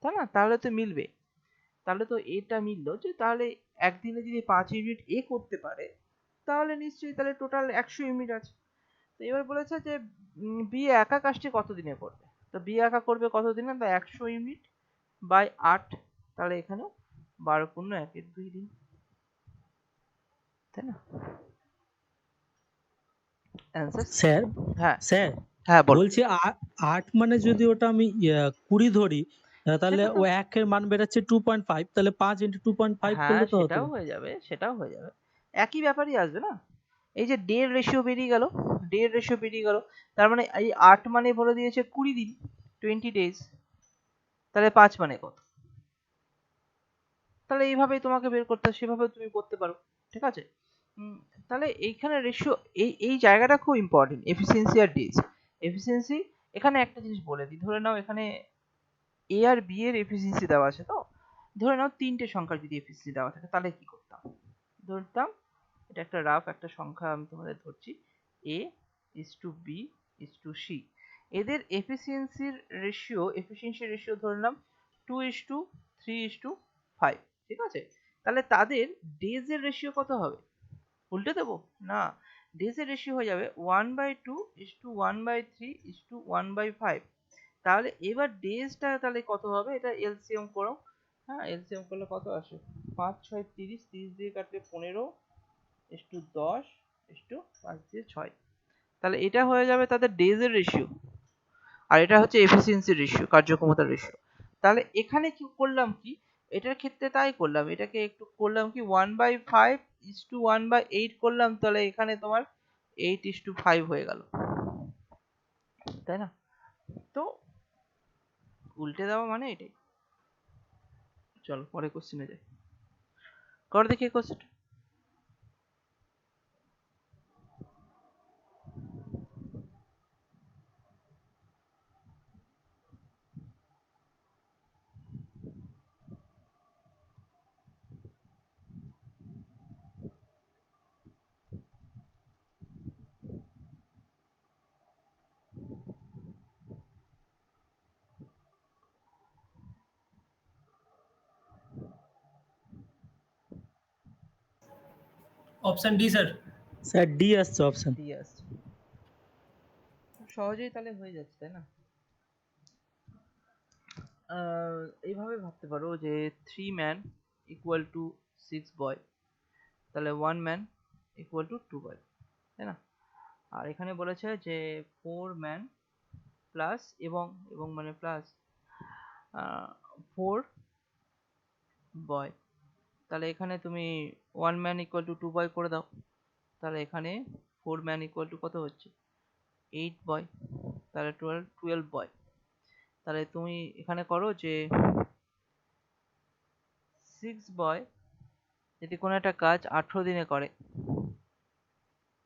তাই না? তাহলে তো মিলবে, তাহলে তো এটা মিললো যে তাহলে একদিনে যদি 5 ইউনিট এ করতে পারে, তাহলে নিশ্চয়ই তাহলে টোটাল 100 ইউনিট আছে। তো এবার বলেছে যে বি একা কাজটি কত দিনে করবে, তো বি একা করবে কত দিনে, তা 100 ইউনিট বাই 8, তাহলে এখানেও 12 পূর্ণ 1 2 দিন, তাই না? Answer C. স্যার হ্যাঁ, স্যার হ্যাঁ বলো। বলছি 8 মানে যদি ওটা আমি 20 ধরি, তাহলে সেটা তো, ও 1 এর মান বেরাচ্ছে 2.5, তাহলে 5 ইন্টু 2.5 হ্যাঁ করলে তো হতো। সেটাও হয়ে যাবে, সেটাও হয়ে যাবে, একই ব্যাপারই আসবে না। এই যে ডে রেশিও বেরিয়ে গেল, তার মানে এই 8 মানে বলে দিয়েছে 20 দিন, 20 ডেজ, তাহলে 5 মানে কত? তাহলে এইভাবেই তোমাকে বের করতে হবে, সেভাবে তুমি করতে পারো। ঠিক আছে? উম, তাহলে এইখানে রেশিও, এই জায়গাটা খুব ইম্পর্টেন্ট, এফিসিয়েন্সি আর ডেজ। এফিসিয়েন্সি, এখানে একটা জিনিস বলে দিই, ধরে নাও এখানে এ আর বি এর এফিসিয়েন্সি দেওয়া আছে, তো ধরে নাও তিনটে সংখ্যার যদি এফিসিয়েন্সি দেওয়া থাকে, তাহলে কি করতাম? ধরতাম, এটা একটা রাফ একটা সংখ্যা আমি তোমাদের ধরছি, A is to B is to C, এদের এফিসিয়েন্সি রেশিও ধরলাম 2:3:5, ঠিক আছে? তাহলে তাদের ডেজ এর রেশিও কত হবে? উল্টে দেবো না, ডেজ এর রেশিও হয়ে যাবে 1/2:1/3:1/5। তাহলে এবার ডেজটা তাহলে কত হবে, এটা এলসিএম করো। হ্যাঁ, এলসিএম করলে কত আসে? 5 6 30, 30 দিয়ে কাটলে 15 ইস্টু 10 ইস্টু 5 দিয়ে 6, তাহলে এটা হয়ে যাবে তাদের ডেজ এর রেশিও। আর এটা হচ্ছে এফিসিয়েন্সি রেশিও, কার্যক্ষমতার রেশিও। তাহলে এখানে কি করলাম, কি এটার ক্ষেত্রে তাই করলাম, এটাকে একটু করলাম কি 1/5:1/8 করলাম, তাহলে এখানে তোমার 8:5 হয়ে গেল, তাই না? তো উল্টে দেওয়া মানে এটাই। চলো পরে কোশ্চেনে যাই, কর দেখি question. Option D, sir. Sir D আসছে অপশন। দিয়ে আসছে, খুব সহজেই তাহলে হয়ে যাচ্ছে, তাই না? এইভাবে ভাবতে পারো যে 3 ম্যান ইকুয়াল টু 6 বয়, তাহলে 1 ম্যান ইকুয়াল টু 2 বয়, তাই না? আর এখানে বলেছে যে 4 ম্যান প্লাস এবং এবং মানে প্লাস 4 বয়, তাহলে এখানে তুমি 1 ম্যান ইকুয়াল টু 2 বয় করে দাও, তাহলে এখানে 4 ম্যান ইকুয়াল টু কত হচ্ছে 8 বয়, তাহলে 12 বয়। তাহলে তুমি এখানে করো যে 6 বয় যদি কোনো একটা কাজ 18 দিনে করে,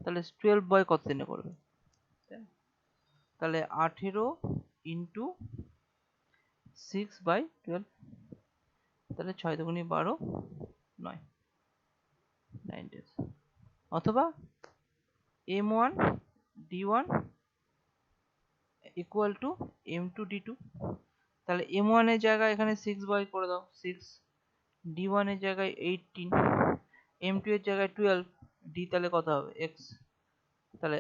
তাহলে 12 বয় কত দিনে করবে? তাই না? তাহলে 18 ইন্টু 6/12, তাহলে 6 দুগুণে 12, 9 days। অথবা m1 d1 equal to m2 d2, তাহলে m1 এর জায়গায় এখানে 6 বয় করে দাও 6, d1 এর জায়গায় 18, m2 এর জায়গায় 12, d তাহলে কত হবে x, তাহলে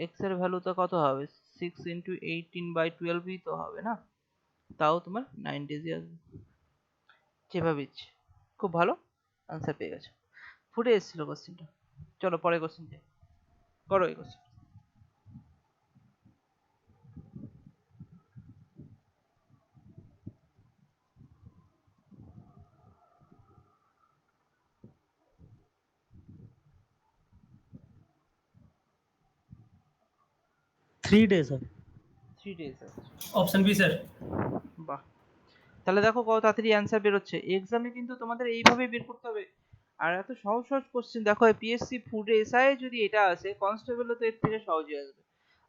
x এর ভ্যালু তো কত হবে 6 ইন্টু 18/12ই তো হবে না, তাও তোমার 9 days আসবে। যেভাবে ইচ্ছে, খুব ভালো আনসার পেয়ে গেছো, ফুটে এসেছিল কোশ্চেনটা। চলো পরে কোশ্চেন যাই, করো এই কোশ্চেন। 3 day sir. 3 days আছে, Option B, sir. বাহ। তাহলে দেখো কত তাড়াতাড়ি অ্যান্সার বেরোচ্ছে, এক্সামে কিন্তু তোমাদের এইভাবে বের করতে হবে। আর এত সহজ সহজ কোশ্চেন, দেখো পিএসসি ফুড এসআই যদি এটা আসে, কনস্টেবলও তো এর থেকে সহজে আসবে,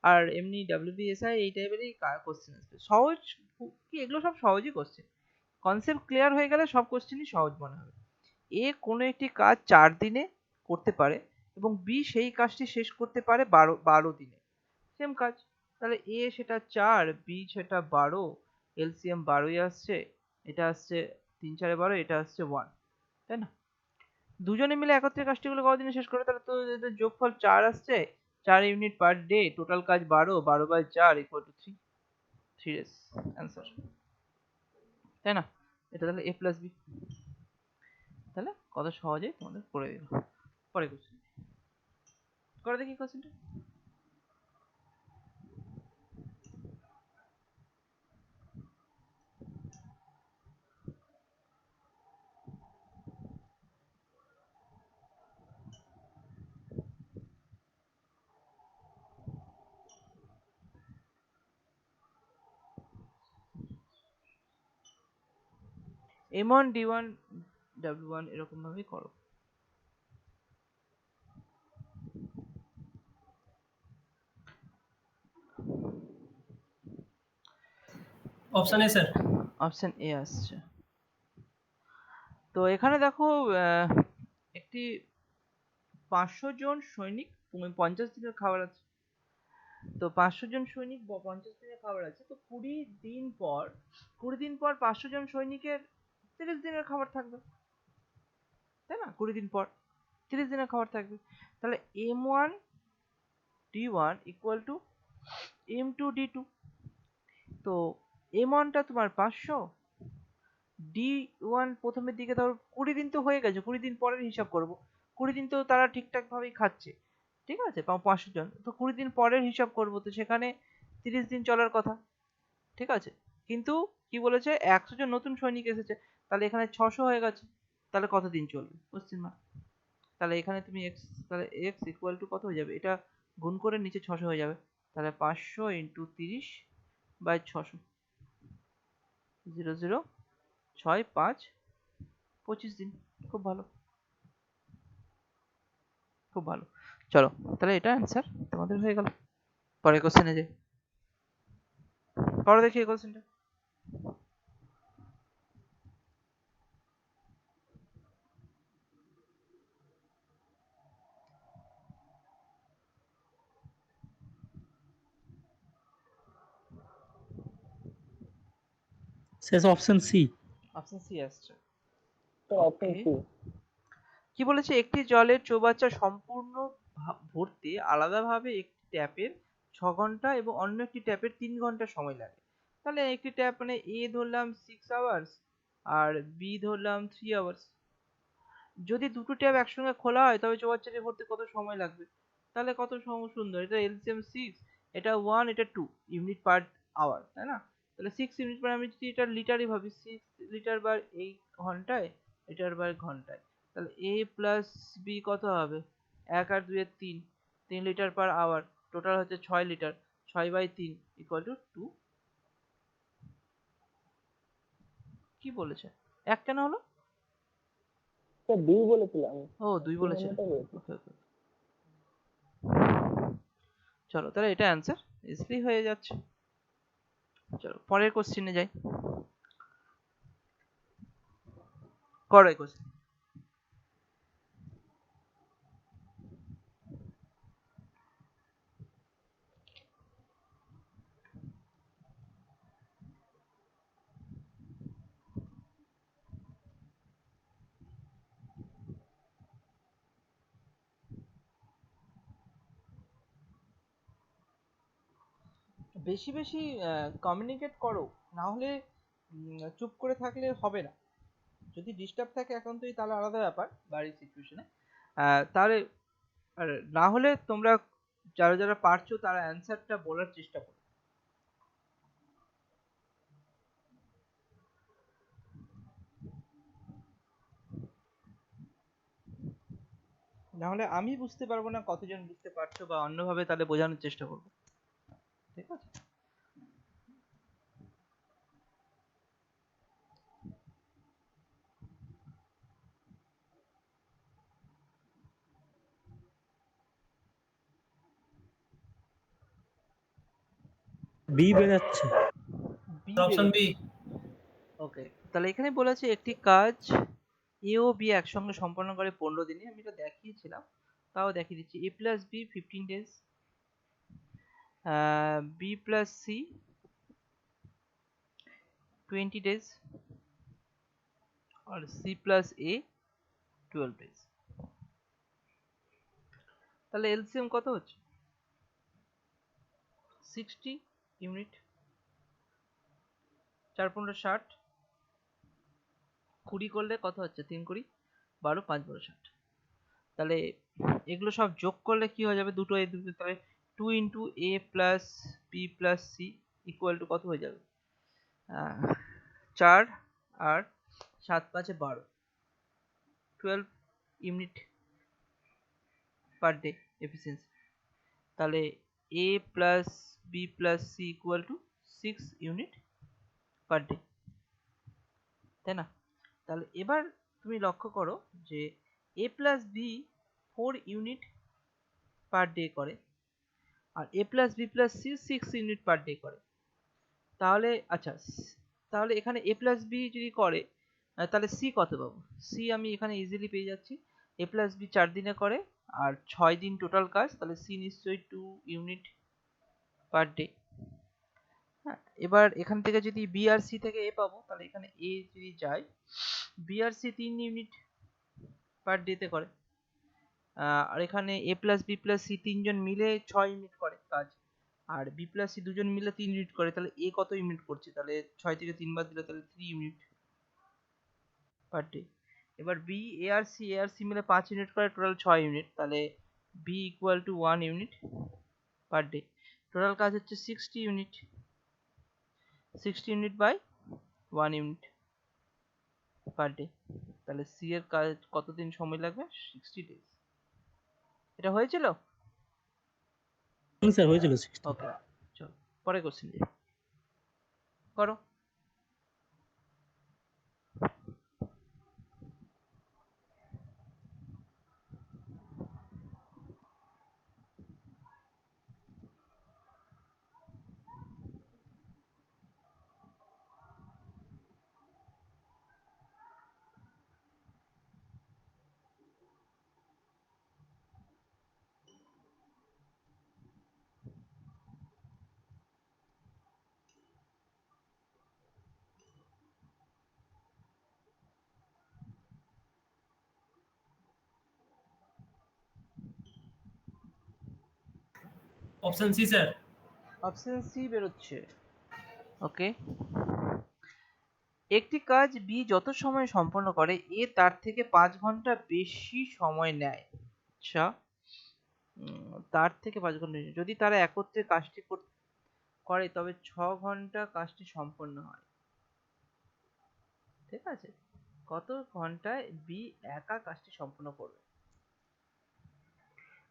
আর এমনি ডাব্লিউবিএসআই এই টাইপেরই কোশ্চেন আসবে সহজ। কি এগুলো সব সহজই কোশ্চেন, কনসেপ্ট ক্লিয়ার হয়ে গেলে সব কোশ্চেনই সহজ মনে হবে। এ কোনো একটি কাজ 4 দিনে করতে পারে এবং বি সেই কাজটি শেষ করতে পারে 12 দিনে, সেম কাজ। তাহলে এ সেটা 4, বি সেটা 12, এলসিএম 12ই আসছে, এটা আসছে 3 4 12, এটা আসছে 1, তাই না? দুজনে মিলে একত্রে কাজটি গুলো কতদিনে শেষ করে, তাহলে তো এদের যোগফল 4 আসছে, 4 ইউনিট পার ডে, টোটাল কাজ 12, 12/4 ইকুয়াল টু 3, 3 days অ্যান্সার, তাই না? এটা তাহলে এ প্লাস বি, তাহলে কত সহজেই তোমাদের করে দিল। পরে কোশ্চেন করে দেখি কোশ্চেনটা। m1 d1 w1 এরকম ভাবেই করো। Option A, sir. Option A আসছে। তো এখানে দেখো একটি 500 জন সৈনিক 50 দিনের খাবার আছে, তো 500 জন সৈনিক 50 দিনের খাবার আছে, তো 20 দিন পর 500 জন সৈনিকের 30 দিনের খাবার থাকবে, তাই না? 20 দিন পর 30 দিনের খাবার থাকবে, তাহলে m1 d1 equal to m2 d2। তো m1 টা তোমার 500, d1 প্রথমের দিকে ধরো 20 দিন তো হয়ে গেছে, 20 দিন পরের হিসাব করব, 20 দিন তো তারা ঠিকঠাক ভাবেই খাচ্ছে, ঠিক আছে 500 জন, তো 20 দিন পরের হিসাব করব, তো সেখানে 30 দিন চলার কথা, ঠিক আছে, কিন্তু কি বলেছে 100 জন নতুন সৈনিক এসেছে, তাহলে এখানে 600 হয়ে গেছে, তাহলে কতদিন চলবে কোশ্চেন মার্ক। তাহলে এখানে তুমি এক্স, তাহলে এক্স ইকুয়াল টু কত হয়ে যাবে, এটা গুণ করে নিচে 600 হয়ে যাবে, তাহলে 500 ইন্টু 30 বাই 600, 0, 0, 6, 5, 25 দিন। খুব ভালো, খুব ভালো। চলো, তাহলে এটা অ্যান্সার তোমাদের হয়ে গেল। পরের কোশ্চেনে যাই, পরে দেখি এই কোশ্চেনটা। শেষ অপশন সি। অপশন সি আসছে। Option okay, C. কি বলেছে, একটি জলের চৌবাচ্চা সম্পূর্ণ ভর্তি আলাদাভাবে একটি ট্যাপের 6 ঘন্টা এবং অন্য একটি ট্যাপের 3 ঘন্টা সময় লাগে। তাহলে একটি ট্যাপ মানে এ ধরলাম 6 আওয়ার্স আর বি ধরলাম 3 আওয়ার্স। যদি দুটো ট্যাপ একসঙ্গে খোলা হয় তবে চৌবাচ্চাটি ভরতে কত সময় লাগবে? তাহলে কত সুন্দর, এটা এলসিএম 6, এটা 1, এটা 2 ইউনিট পার আওয়ার, তাই না? তাহলে 6 ইউনিট মানে আমি যদি এটা লিটারই ভাবি, 6 লিটার বার এই ঘন্টায়, লিটার বার ঘন্টায়, তাহলে এ প্লাস বি কত হবে, 1 আর 2 এর 3, 3 লিটার পার আওয়ার, টোটাল হচ্ছে 6 লিটার, 6/3 ইকুয়াল টু 2। কি বলেছে, এক কেন হলো? স্যার 2 বলেছিলাম। ও 2 বলেছে, 3 বলেছি। ওকে ওকে। চলো, তাহলে এটা অ্যান্সার ইজিলি হয়ে যাচ্ছে। চলো পরের কোশ্চেনে যাই, করো এই কোশ্চেন। বেশি বেশি কমিউনিকেট করো, না হলে চুপ করে থাকলে হবে না। যদি ডিস্টার্ব থাকে একান্তই তাহলে আলাদা ব্যাপার বাড়ির সিচুয়েশনে, তাহলে আর না হলে তোমরা যারা যারা পারছো তারা অ্যান্সারটা বলার চেষ্টা করো। না হলে আমি বুঝতে পারবো না কতজন বুঝতে পারছো, বা অন্যভাবে তাহলে বোঝানোর চেষ্টা করবো, ঠিক আছে? বি বেরাচ্ছে। B option B. ওকে, তাহলে এখানে বলেছে একটি কাজ এ ও বি একসঙ্গে সম্পন্ন করে 15 দিনে, আমি এটা দেখিয়েছিলাম, তাও দেখিয়ে দিচ্ছি। A plus B 15 days, B plus C 20 days, আর সি প্লাস এ 12 ডেজ। তাহলে এলসিএম কত হচ্ছে, 60 ইউনিট, 4×15 = 60, 20 করলে কত হচ্ছে, 3×20 = 12, 5×12 = 60। তাহলে এগুলো সব যোগ করলে কি হয়ে যাবে, দুটো এ দুটো, তাহলে 2 × a plus B plus C equal to কত হয়ে যাবে, 4 আর 7×5 = 12, 12 ইউনিট পার ডে এফিসিয়েন্সি। তাহলে a plus B plus C equal to 6 unit per day, তাই না? তাহলে এবার তুমি লক্ষ্য করো যে a plus B 4 unit per day করে, আর a plus B plus C 6 unit per day করে। তাহলে আচ্ছা, তাহলে এখানে a প্লাস বি যদি করে, তাহলে সি কত পাবো? সি আমি এখানে ইজিলি পেয়ে যাচ্ছি, a প্লাস বি 4 দিনে করে আর 6 দিন টোটাল কাজ, তাহলে সি নিশ্চয়ই 2 ইউনিট পার ডে। হ্যাঁ, এবার এখান থেকে যদি বি আর সি থেকে এ পাবো, তাহলে এখানে এ যদি যায়, বি আর সি 3 ইউনিট পার ডেতে করে, আর এখানে এ প্লাস বি প্লাস সি 3জন মিলে 6 ইউনিট করে কাজ, আর বি প্লাস সি 2জন মিলে 3 ইউনিট করে, তাহলে এ কত ইউনিট করছে, তাহলে 6 থেকে 3 বাদ দিলে তাহলে 3 ইউনিট পার ডে। এবার বি এ আর সি মিলে 5 ইউনিট করে, টোটাল 6 ইউনিট, তাহলে B equal to 1 unit per day. Total কাজ হচ্ছে 60 unit. 60 unit by 1 unit per day. তাহলে সি এর কাজ কতদিন সময় লাগবে? 60 ডেজ। এটা হয়েছিল? স্যার হয়েছিল 60। ওকে, চলো পরে কোশ্চেন করো। Option C sir. Option C বেরোচ্ছে। ওকে, একটি কাজ বি যত সময় সম্পন্ন করে এ তার থেকে 5 ঘন্টা বেশি সময় নেয়। আচ্ছা, তার থেকে 5 ঘন্টা বেশি। যদি তারা একত্রে কাজটি করে তবে 6 ঘন্টা কাজটি সম্পন্ন হয়। ঠিক আছে, কত ঘন্টায় বি একা কাজটি সম্পন্ন করবে?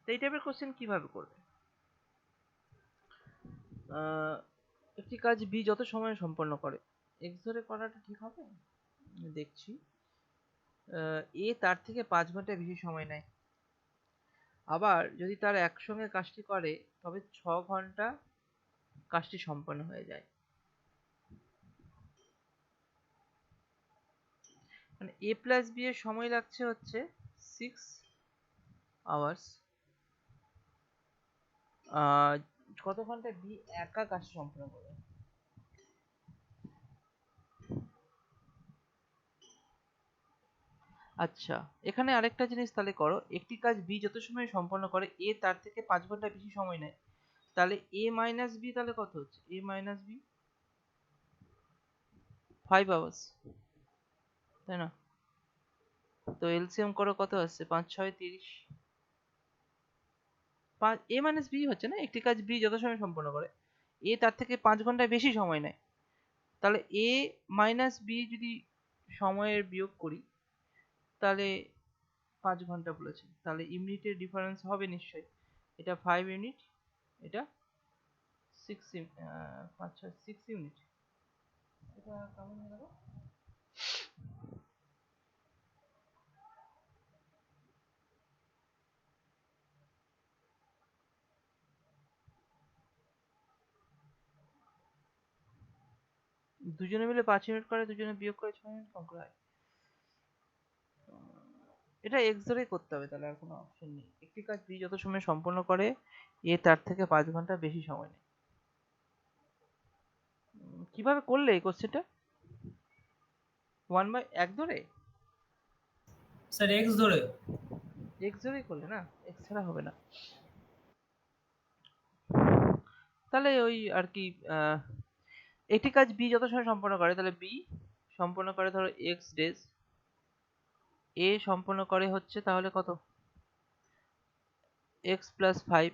তো এই টাইপের কোশ্চেন কিভাবে করবে? একটি কাজ বি যত সময় সম্পন্ন করে, এক্স ধরে করাটা ঠিক হবে? দেখছি, এ তার থেকে 5 ঘন্টা বেশি সময় নেয়। আবার যদি তারা একসঙ্গে কাজটি করে তবে 6 ঘন্টা কাজটি সম্পন্ন হয়ে যায়। মানে এ প্লাস বি এর সময় লাগছে হচ্ছে 6 আওয়ার্স। কত ঘন্টা বি একা কাজটি সম্পন্ন করবে? আচ্ছা, এখানে আরেকটা জিনিস তাহলে করো, একটি কাজ বি যত সময় সম্পন্ন করে এ তার থেকে 5 ঘন্টা বেশি সময় নেয়। তাহলে এ মাইনাস বি তাহলে কত হচ্ছে? এ মাইনাস বি 5 আওয়ার্স, তাই না? তো এলসিএম করো, কত আসছে? 5 6 30। এ মাইনাস বি হচ্ছে না, একটি কাজ বি যত সময় সম্পন্ন করে এ তার থেকে 5 ঘন্টা বেশি সময় নেয়। তাহলে এ মাইনাস বি যদি সময়ের বিয়োগ করি তাহলে 5 ঘন্টা বলেছে, তাহলে ইউনিটের ডিফারেন্স হবে নিশ্চয়ই। এটা 5 ইউনিট, এটা 6 ইউনিট। এটা কেমন হয়ে গেল? দুজনে মিলে 5 ইউনিট করে, দুজনে বিয়োগ করে 6 ইউনিট কম করে হয়। এটা এক্স ধরেই করতে হবে, তাহলে আর কোনো অপশন নেই। একটি কাজ বি যত সময় সম্পন্ন করে এ তার থেকে 5 ঘন্টা বেশি সময় নেয়। কিভাবে করলে এই কোশ্চেনটা? 1/এক ধরে? স্যার এক্স ধরে। এক্স ধরেই করলে না, এক্স ছাড়া হবে না। তাহলে ওই আর কি, একটি কাজ বি যত সময় সম্পন্ন করে, তাহলে বি সম্পন্ন করে ধরো এক্স ডেজ, এ সম্পন্ন করে হচ্ছে তাহলে কত? এক্স প্লাস 5,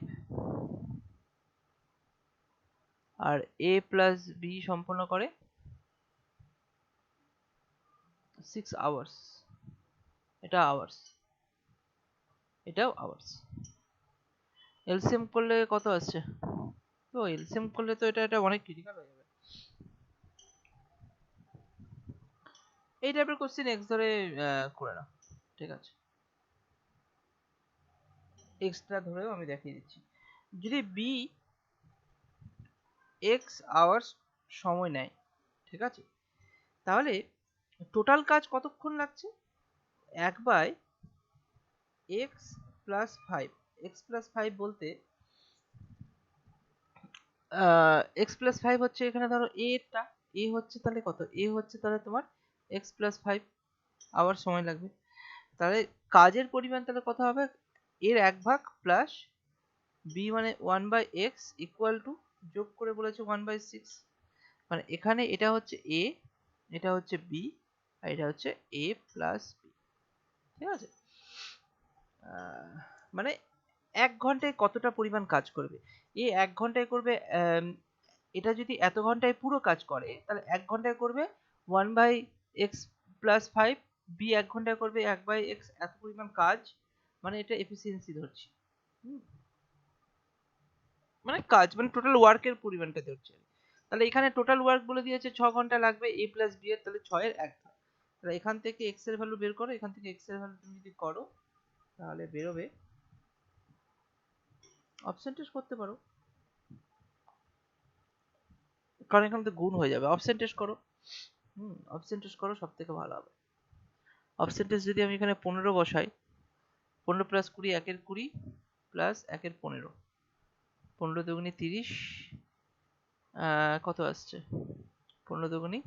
আর এ প্লাস বি সম্পন্ন করে 6 আওয়ার্স। এটা আওয়ার্স, এটাও আওয়ার্স। এলসিএম করলে কত আসছে? তো এলসিএম করলে তো এটা অনেক ক্রিটিক্যাল হয়ে যাবে। এই টাইপের কোশ্চেন এক্স ধরে করে নাও, ঠিক আছে? এক্সট্রা ধরেও আমি দেখিয়ে দিচ্ছি। যদি বি এক্স আওয়ার্স সময় নেয়, ঠিক আছে, তাহলে টোটাল কাজ কতক্ষণ লাগছে? 1/x+5। x+5 বলতে x+5 হচ্ছে, এখানে ধরো এ হচ্ছে তাহলে কত? এ হচ্ছে তাহলে তোমার x+5 আওয়ার সময় লাগবে। তাহলে কাজের পরিমাণ তাহলে কত হবে? এর 1/, প্লাস বি মানে 1/x ইকুয়াল টু, যোগ করে বলেছে 1/6। মানে এখানে এটা হচ্ছে এ, এটা হচ্ছে বি, আর এটা হচ্ছে এ প্লাস বি। ঠিক আছে, মানে 1 ঘন্টায় কতটা পরিমাণ কাজ করবে? এ 1 ঘন্টায় করবে এটা যদি এত ঘন্টায় পুরো কাজ করে তাহলে 1 ঘন্টায় করবে 1/x + 5, বি 1 ঘন্টায় করবে 1/x, এত পরিমাণ কাজ, মানে এটা এফিসিয়েন্সি ধরছি। মানে কাজ মানে টোটাল ওয়ার্কের পরিমাণটা ধরছে। তাহলে এখানে টোটাল ওয়ার্ক বলে দিয়েছে 6 ঘন্টা লাগবে a + b এর, তাহলে 6 এর 1 ভাগ। তাহলে এখান থেকে x এর ভ্যালু বের করো, এখান থেকে x এর ভ্যালু তুমি যদি করো তাহলে বেরোবে, অপশন টেস্ট করতে পারো, কারণ এখানে তো গুণ হয়ে যাবে। অপশন টেস্ট করো, অপশন টেস্ট করো, সব থেকে ভালো হবে। অপশন টেস্ট যদি আমি এখানে 15 বসাই, 15 + 20 1 এর 20 প্লাস 1 এর 15, 15 দুগুণে 30, কত আসছে 15 দুগুণে,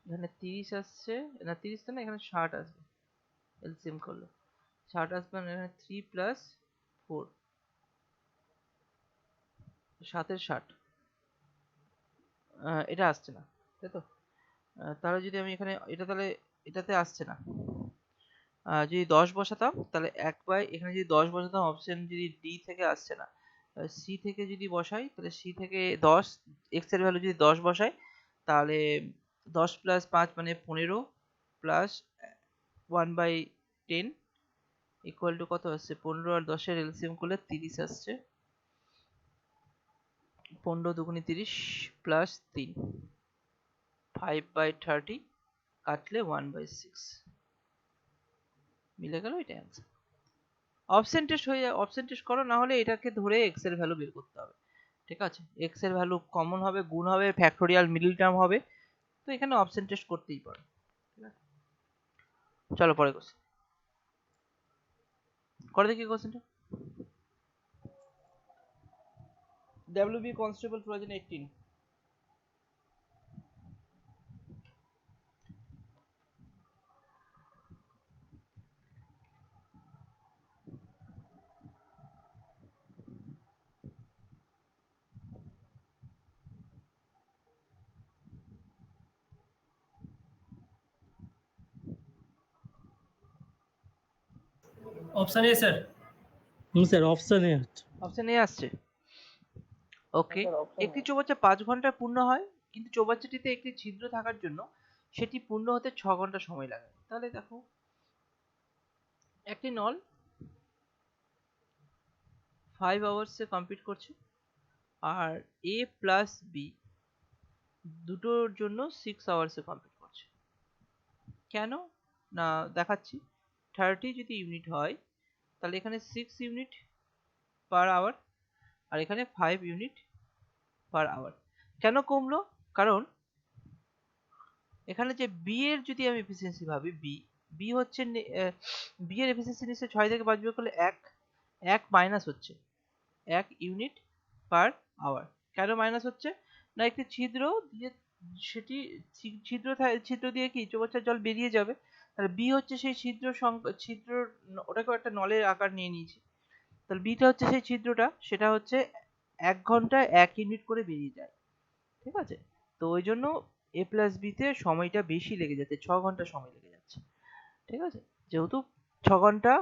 এখানে 30 আসছে না, 30 তো না, এখানে 60 আসবে এলসিএম করলে, 60 আসবে, মানে এখানে 3 + 4, 7 এর 60, এটা আসছে না, তাই তো? তাহলে যদি আমি এখানে এটা, তাহলে এটাতে আসছে না, যদি 10 বসাতাম তাহলে এখানে যদি 10 বসাতাম, অপশন যদি ডি থেকে আসছে না, সি থেকে যদি বসাই তাহলে সি থেকে 10, এক্স এর ভ্যালু যদি 10 বসাই তাহলে 10 + 5 মানে 15 প্লাস 1/10 ইকুয়াল টু কত আসছে, 15 আর 10 এর এলসিএম করলে 30 আসছে, 15 দুগুণে 30 প্লাস 3, 5/30 কাটলে 1/6 মিলে গেল, এটা অ্যান্সার। অপশন টেস্ট হয়ে যায়, অপশন টেস্ট করো, না হলে এটাকে ধরে এক্স এর ভ্যালু বের করতে হবে। ঠিক আছে, এক্স এর ভ্যালু কমন হবে, গুণ হবে, ফ্যাক্টোরিয়াল মিডল টার্ম হবে, তো এখানে অপশন টেস্ট করতেই পারো। ঠিক আছে, চলো পরে কোশ্চেন করে দেখি। কোশ্চেনটা WB Constable 2018, option A sir. Sir option A হচ্ছে। অপশন এ আসছে। ওকে, স্যার অপশন একটি চৌবাচ্চা 5 ঘন্টায় পূর্ণ হয়, কিন্তু চৌবাচ্চাটিতে একটি ছিদ্র থাকার জন্য সেটি পূর্ণ হতে 6 ঘন্টা সময় লাগে। তাহলে দেখো, একটি নল 5 আওয়ার্সে কমপ্লিট করছে, আর এ প্লাস বি দুটোর জন্য 6 আওয়ার্সে কমপ্লিট করছে। কেন না দেখাচ্ছি, 30 যদি ইউনিট হয় তাহলে এখানে 6 ইউনিট পার আওয়ার, আর এখানে 5 ইউনিট পার আওয়ার। কেন কমলো? কারণ এখানে যে বি এর যদি আমি এফিসিয়েন্সি ভাবি, বি হচ্ছে বি এর এফিসিয়েন্সি নিশ্চয় 6 থেকে 5 বিয়োগ করলে 1 মাইনাস হচ্ছে 1 ইউনিট পার আওয়ার। কেন মাইনাস হচ্ছে? না একটি ছিদ্র দিয়ে, সেটি ছিদ্র দিয়ে কি চৌবাচ্চার জল বেরিয়ে যাবে, তাহলে বি হচ্ছে সেই ছিদ্র, ওটাকেও একটা নলের আকার নিয়ে নিয়েছি, তাহলে বিটা হচ্ছে সেই ছিদ্রটা, সেটা হচ্ছে 1 ঘন্টায় 1 ইউনিট করে বেরিয়ে যায়। ঠিক আছে, তো ওই জন্য এ প্লাস বি তে সময়টা বেশি লেগে যাচ্ছে, 6 ঘন্টা সময় লেগে যাচ্ছে। ঠিক আছে, যেহেতু 6 ঘন্টা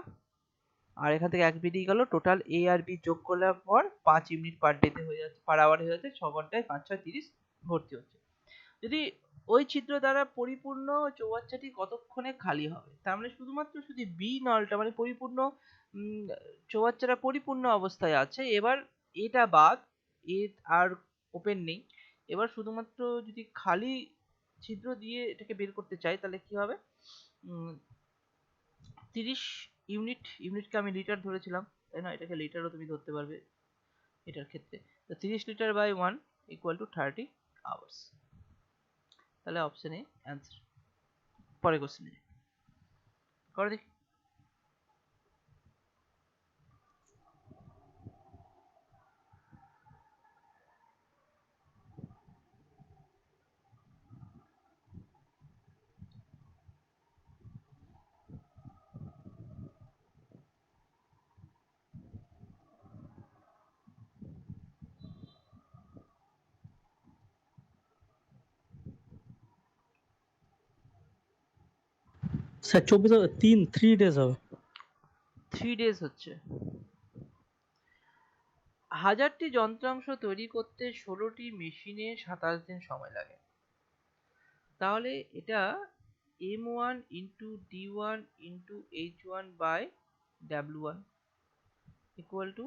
আর এখান থেকে 1 বেরিয়ে গেল, টোটাল এ আর বি যোগ করলে পর 5 ইউনিট পার ডে তে হয়ে যাচ্ছে, পার আওয়ার হয়ে যাচ্ছে, 6 ঘন্টায় 5 6 30 ভর্তি হচ্ছে। যদি ওই ছিদ্র দ্বারা পরিপূর্ণ চৌবাচ্চাটি কতক্ষণে খালি হবে, তার মানে শুধুমাত্র যদি বি নলটা মানে পরিপূর্ণ, চৌবাচ্চাটা পরিপূর্ণ অবস্থায় আছে, এবার এটা বাদ, এ আর ওপেন নেই, এবার শুধুমাত্র যদি খালি ছিদ্র দিয়ে এটাকে বের করতে চাই তাহলে কি হবে, 30 ইউনিটকে আমি লিটার ধরেছিলাম, তাই না, এটাকে লিটারও তুমি ধরতে পারবে এটার ক্ষেত্রে, তো 30 litre by 1 equal to 30 hours. তাহলে অপশন এ অ্যান্সার। পরে কোশ্চেনে করে দেখি। স্যার 3 ডেজ হবে। 3 ডেজ হচ্ছে, 1000টি যন্ত্রাংশ তৈরি করতে 16টি মেশিনে 27 দিন সময় লাগে। তাহলে এটা m1 into d1 into h1 by w1 equal to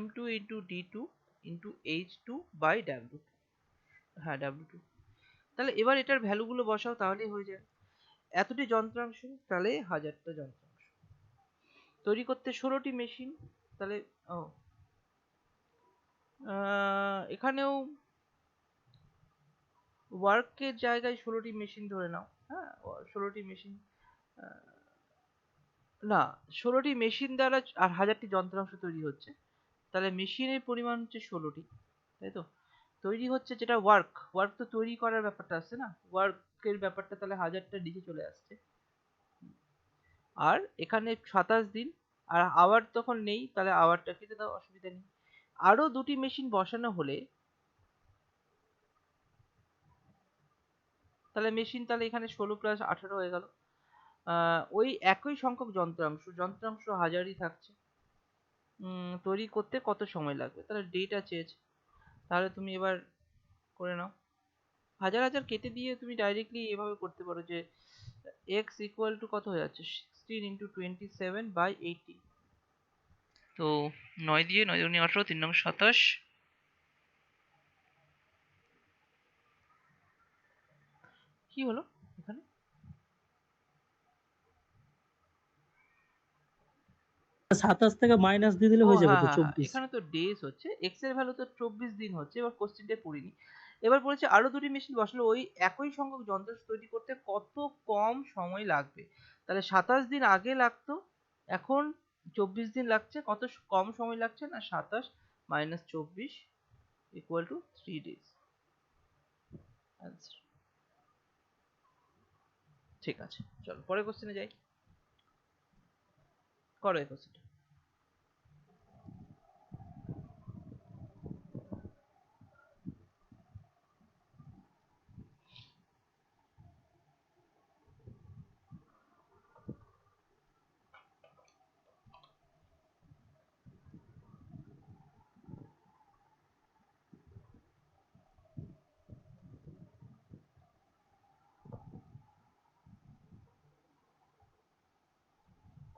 m2 into d2 into h2 by w2। হ্যাঁ w2। তাহলে এবার এটার ভ্যালুগুলো বসাও, তাহলেই হয়ে যাবে। এতটি যন্ত্রাংশ, তাহলে 1000টা যন্ত্রাংশ তৈরি করতে 16টি মেশিন, তাহলে এখানেও ওয়ার্কের জায়গায় 16টি মেশিন ধরে নাও। হ্যাঁ, 16টি মেশিন না, 16টি মেশিন দ্বারা আর 1000টি যন্ত্রাংশ তৈরি হচ্ছে, তাহলে মেশিনের পরিমাণ হচ্ছে 16টি, তাই তো? তৈরি হচ্ছে যেটা ওয়ার্ক তো তৈরি করার ব্যাপারটা আসছে না, ওয়ার্কের ব্যাপারটা তাহলে 1000টা নিচে চলে আসছে। আর এখানে 27 দিন, আর আওয়ার তখন নেই, তাহলে আওয়ারটা কেটে দাও, অসুবিধা নেই। আরো দুটি মেশিন বসানো হলে তাহলে মেশিন, তাহলে এখানে 16 প্লাস 18 হয়ে গেল। ওই একই সংখ্যক যন্ত্রাংশ 1000ই থাকছে। তৈরি করতে কত সময় লাগবে, তাহলে ডেটা চেয়েছে, তাহলে তুমি এবার করে নাও। 1000 কেটে দিয়ে তুমি ডাইরেক্টলি এভাবে করতে পারো যে x ইকুয়াল টু কত হয়ে যাচ্ছে, 16 ইন্টু 27 বাই 80। তো 9 দিয়ে 9 দুগুণে 18, 3 নং 27। কি হলো এখানে? 27 থেকে মাইনাস দিয়ে দিলে হয়ে যাবে হ্যাঁ তো হ্যাঁ হ্যাঁ, 24। এখানে তো ডেজ হচ্ছে, এক্স এর ভ্যালু তো 24 দিন হচ্ছে। এবার কোশ্চেনটা পড়িনি। এবার বলেছে আরো দুটি মেশিন বসালে ওই একই সংখ্যক যন্ত্রাংশ তৈরি করতে কত কম সময় লাগবে। তাহলে 27 দিন আগে লাগতো, এখন 24 দিন লাগছে। কত কম সময় লাগছে না, 27 minus 24 equal to 3 days. Answer. ঠিক আছে, চলো পরের কোশ্চেনে যাই। করো এই কোশ্চেনটা।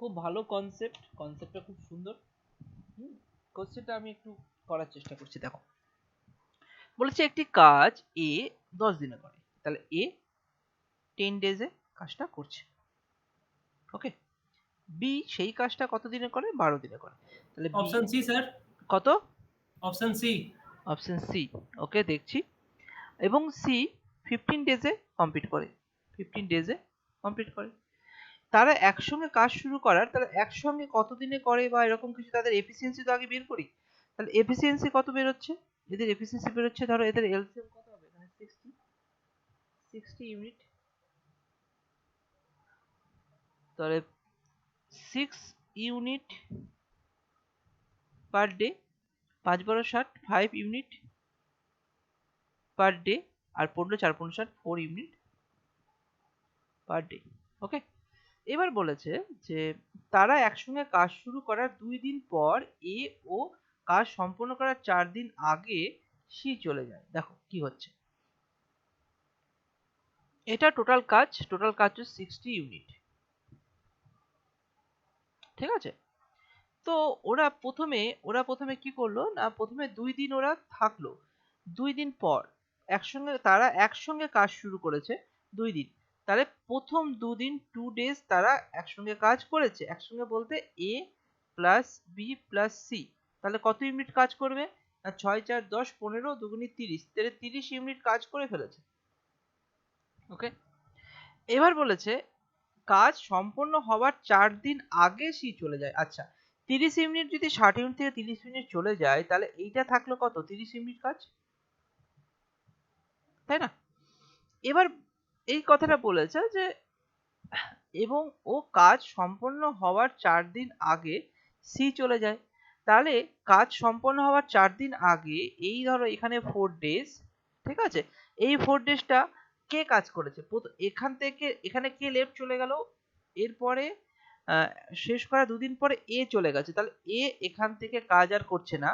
খুব ভালো কনসেপ্টটা খুব সুন্দর। কোশ্চেনটা আমি একটু করার চেষ্টা করছি। দেখো, বলেছে একটি কাজ এ 10 দিনে করে, তাহলে এ 10 ডেজে কাজটা করছে। ওকে, বি সেই কাজটা কত দিনে করে, 12 দিনে করে, তাহলে বি ऑप्शन सी सर, কত, option C. Option C. Okay, দেখছি। এবং সি 15 ডেজে কমপ্লিট করে, 15 ডেজে কমপ্লিট করে। তারা একসঙ্গে কাজ শুরু করার, তাহলে একসঙ্গে কত দিনে করে বা এরকম কিছু, তাদের এফিসিয়েন্সি তো আগে বের করি। তাহলে এফিসিয়েন্সি কত বেরোচ্ছে, এদের এফিসিয়েন্সি বেরোচ্ছে, ধরো এদের এলসিএম কত হবে এখানে, 60 ইউনিট। তাহলে 6 unit per day, 5 12 60, 5 unit per day, আর 15 4 15 60, 4 ইউনিট পার ডে। ওকে, এবার বলেছে যে তারা একসঙ্গে কাজ শুরু করার 2 দিন পর এ ও কাজ সম্পন্ন করার 4 দিন আগে সি চলে যায়। দেখো কি হচ্ছে, এটা টোটাল কাজ হচ্ছে 60 ইউনিট। ঠিক আছে, তো ওরা প্রথমে কি করলো না, প্রথমে 2 দিন ওরা থাকলো, 2 দিন পর তারা একসঙ্গে কাজ শুরু করেছে 2 দিন। তাহলে প্রথম 2 দিন 2 ডেজ তারা একসঙ্গে কাজ করেছে, একসঙ্গে বলতে এ প্লাস বি প্লাস সি। তাহলে কত ইউনিট কাজ করবে না, 6 4 10 15 দুগুণি 30, তাহলে 30 ইউনিট কাজ করে ফেলেছে। ওকে, এবার বলেছে কাজ সম্পন্ন হওয়ার 4 দিন আগে সি চলে যায়। আচ্ছা, 30 ইউনিট যদি 60 ইউনিট থেকে 30 ইউনিট চলে যায়, তাহলে এইটা থাকলো কত, 30 ইউনিট কাজ, তাই না? এবার এই কথাটা বলেছে যে এবং ও কাজ সম্পন্ন হওয়ার 4 দিন আগে সি চলে যায়। তাহলে কাজ সম্পন্ন হওয়ার 4 দিন আগে, এই ধরো এখানে 4 ডেজ, ঠিক আছে, এই 4 ডেজটা কে কাজ করেছে, এখান থেকে এখানে কে লেফট চলে গেল, এরপরে আহ, শেষ করা 2 দিন পরে এ চলে গেছে, তাহলে এ এখান থেকে কাজ আর করছে না,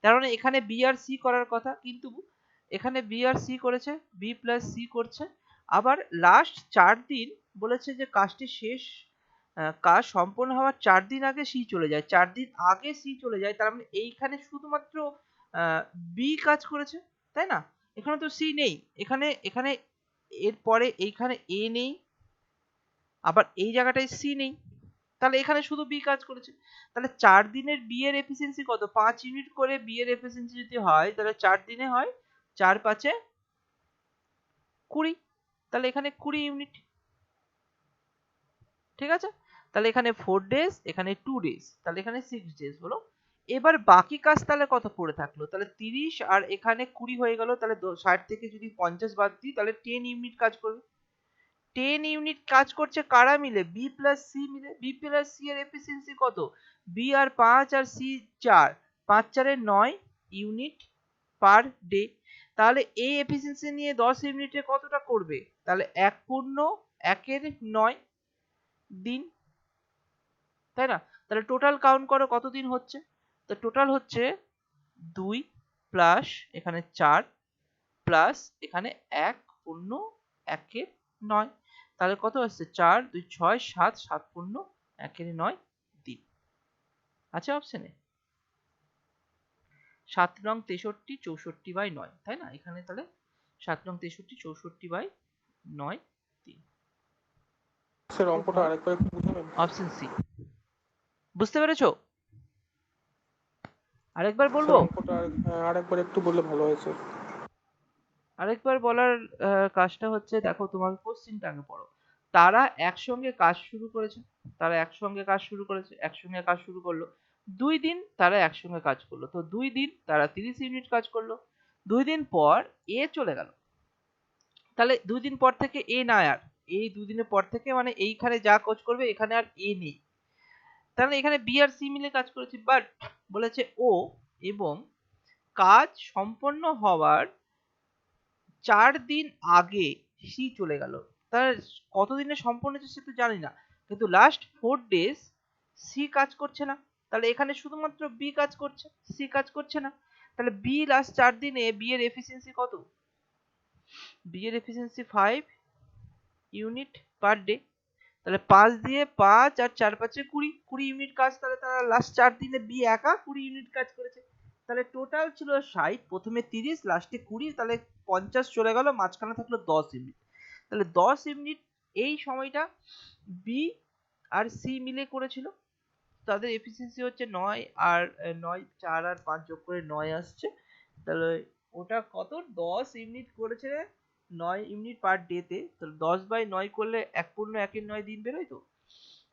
তার মানে এখানে বি আর সি করার কথা, কিন্তু এখানে বি আর সি করেছে, বি প্লাস সি করছে। আবার লাস্ট 4 দিন বলেছে যে কাজটি শেষ, কাজ সম্পন্ন হওয়ার 4 দিন আগে সি চলে যায়, 4 দিন আগে সি চলে যায়, তার মানে এইখানে শুধুমাত্র বি কাজ করেছে, তাই না? এখানে তো সি নেই, এখানে এখানে এরপরে এইখানে এ নেই, আবার এই জায়গাটায় সি নেই, তাহলে এখানে শুধু বি কাজ করেছে। তাহলে 4 দিনের বি এর এফিসিয়েন্সি কত? 5 ইউনিট করে বি এর এফিসিয়েন্সি যদি হয়, তাহলে 4 দিনে হয় 4×5 = 20, তাহলে এখানে 20 ইউনিট। ঠিক আছে, তাহলে এখানে 4 ডেজ, এখানে 2 ডেজ, তাহলে এখানে 6 ডেজ হলো। এবার বাকি কাজ তাহলে কত পড়ে থাকলো? তাহলে 30 আর এখানে 20 হয়ে গেল, তাহলে 60 থেকে যদি 50 বাদ দিই, তাহলে 10 ইউনিট কাজ করবে। 10 ইউনিট কাজ করছে কারা মিলে? বি প্লাস সি মিলে। বি প্লাস সি এর এফিসিয়েন্সি কত? বি আর 5 আর সি 4, 5×4 = 9 ইউনিট পার ডে। তাহলে এই এফিসিয়েন্সি নিয়ে 10 ইউনিটে কতটা করবে? তাহলে 1/1 দিন, তাই না? তাহলে টোটাল কাউন্ট করো কতদিন হচ্ছে। তো টোটাল হচ্ছে 2 প্লাস এখানে 4 প্লাস এখানে 1/1 তাহলে কত আসছে? 4 2 6 7 7×1 দিন আছে অপশনে। 7 নং 63 64/9, তাই না? এখানে তাহলে 7 নং 63 64/9 দিন। স্যার অঙ্কটা আরেকবার একটু বুঝাবেন? Option C. বুঝতে পেরেছো? আরেকবার স্যার বলবো? অঙ্কটা আরেকবার একটু বললে ভালো হয় স্যার। আরেকবার বলার কাজটা হচ্ছে, দেখো তোমার কোশ্চেনটা আগে পড়ো। তারা একসঙ্গে কাজ শুরু করেছে, একসঙ্গে কাজ শুরু করলো। 2 দিন তারা একসঙ্গে কাজ করলো, তো 2 দিন তারা 30 ইউনিট কাজ করলো। 2 দিন পর এ চলে গেল, তাহলে 2 দিন পর থেকে এ না আর, এই 2 দিনের পর থেকে মানে এইখানে যা কাজ করবে এখানে আর এ নেই, তাহলে এখানে বি আর সি মিলে কাজ করেছে, বাট বলেছে ও এবং কাজ সম্পন্ন হওয়ার 4 দিন আগে সি চলে গেল। তার কতদিনে সম্পন্ন হচ্ছে সে তো জানি না, কিন্তু লাস্ট 4 ডেজ সি কাজ করছে না, তাহলে এখানে শুধুমাত্র বি কাজ করছে, সি কাজ করছে না। তাহলে বি লাস্ট 4 দিনে বি এর এফিসিয়েন্সি কত? বি এর এফিসিয়েন্সি 5 ইউনিট পার ডে। তাহলে 5 দিয়ে 5 আর 4×5 = 20, 20 ইউনিট কাজ, তাহলে তারা লাস্ট 4 দিনে বি একা 20 ইউনিট কাজ করেছে। তাহলে টোটাল ছিল 60, প্রথমে 30, লাস্টে 20, তাহলে 50 চলে গেল, মাঝখানে থাকলো 10 ইউনিট। তাহলে 10 ইউনিট এই সময়টা বি আর সি মিলে করেছিল। তাদের এফিসিয়েন্সি হচ্ছে 9 আর 9, 4 আর 5 যোগ করে 9 আসছে, তাহলে ওটা কত? 10 ইউনিট করেছে 9 ইউনিট পার ডেতে, তাহলে 10/9 করলে 1/1 দিন বেরোয় তো।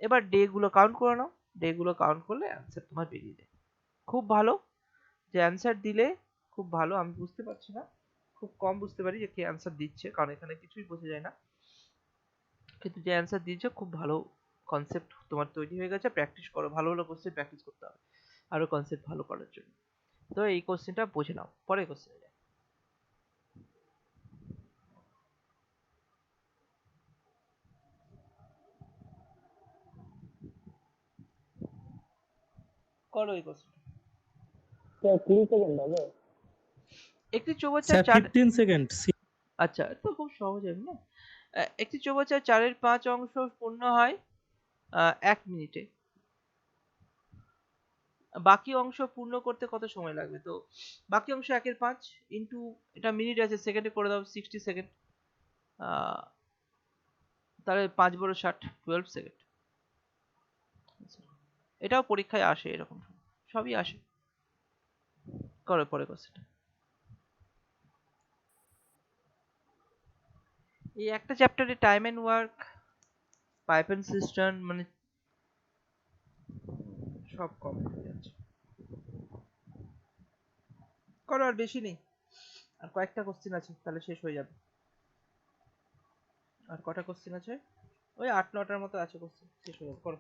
এবার ডে গুলো কাউন্ট করে নাও, ডে গুলো কাউন্ট করলে অ্যান্সার তোমার বেরিয়ে যায়। খুব ভালো, যে অ্যান্সার দিলে খুব ভালো। আমি বুঝতে পারছি না, খুব কম বুঝতে পারি যে কে অ্যান্সার দিচ্ছে, কারণ এখানে কিছুই বোঝা যায় না, কিন্তু যে অ্যান্সার দিয়েছে খুব ভালো কনসেপ্ট তোমার তৈরি হয়ে গেছে। প্র্যাকটিস করো, ভালো ভালো কোশ্চেন প্র্যাকটিস করতে হবে আরো কনসেপ্ট ভালো করার জন্য। তো এই কোশ্চেনটা বুঝে নাও, পরের কোশ্চেনে যাই। করো এই কোশ্চেন। স্যার 3 সেকেন্ড হবে? একটি চৌবাচ্চার স্যার 4, 15 সেকেন্ড। আচ্ছা তো খুব সহজ এমনি না। একটি চৌবাচ্চার 4/5 অংশ পূর্ণ হয় 1 মিনিটে, বাকি অংশ পূর্ণ করতে কত সময় লাগবে? তো বাকি অংশ 1/5 ইন্টু, এটা মিনিট আছে, সেকেন্ডে করে দাও 60 সেকেন্ড, তাহলে 5×60 12 সেকেন্ড। এটাও পরীক্ষায় আসে, এরকম সবই আসে। করো পরে কোশ্চেন। এই একটা চ্যাপ্টারে time and work, pipe and system, মানে সব কমপ্লিট হয়ে যাচ্ছে। করো, আর বেশি নেই, আর কয়েকটা কোশ্চেন আছে, তাহলে শেষ হয়ে যাবে। আর কটা কোশ্চেন আছে? ওই 8-9টার মতো আছে কোশ্চেন, শেষ হয়ে যাবে। করো।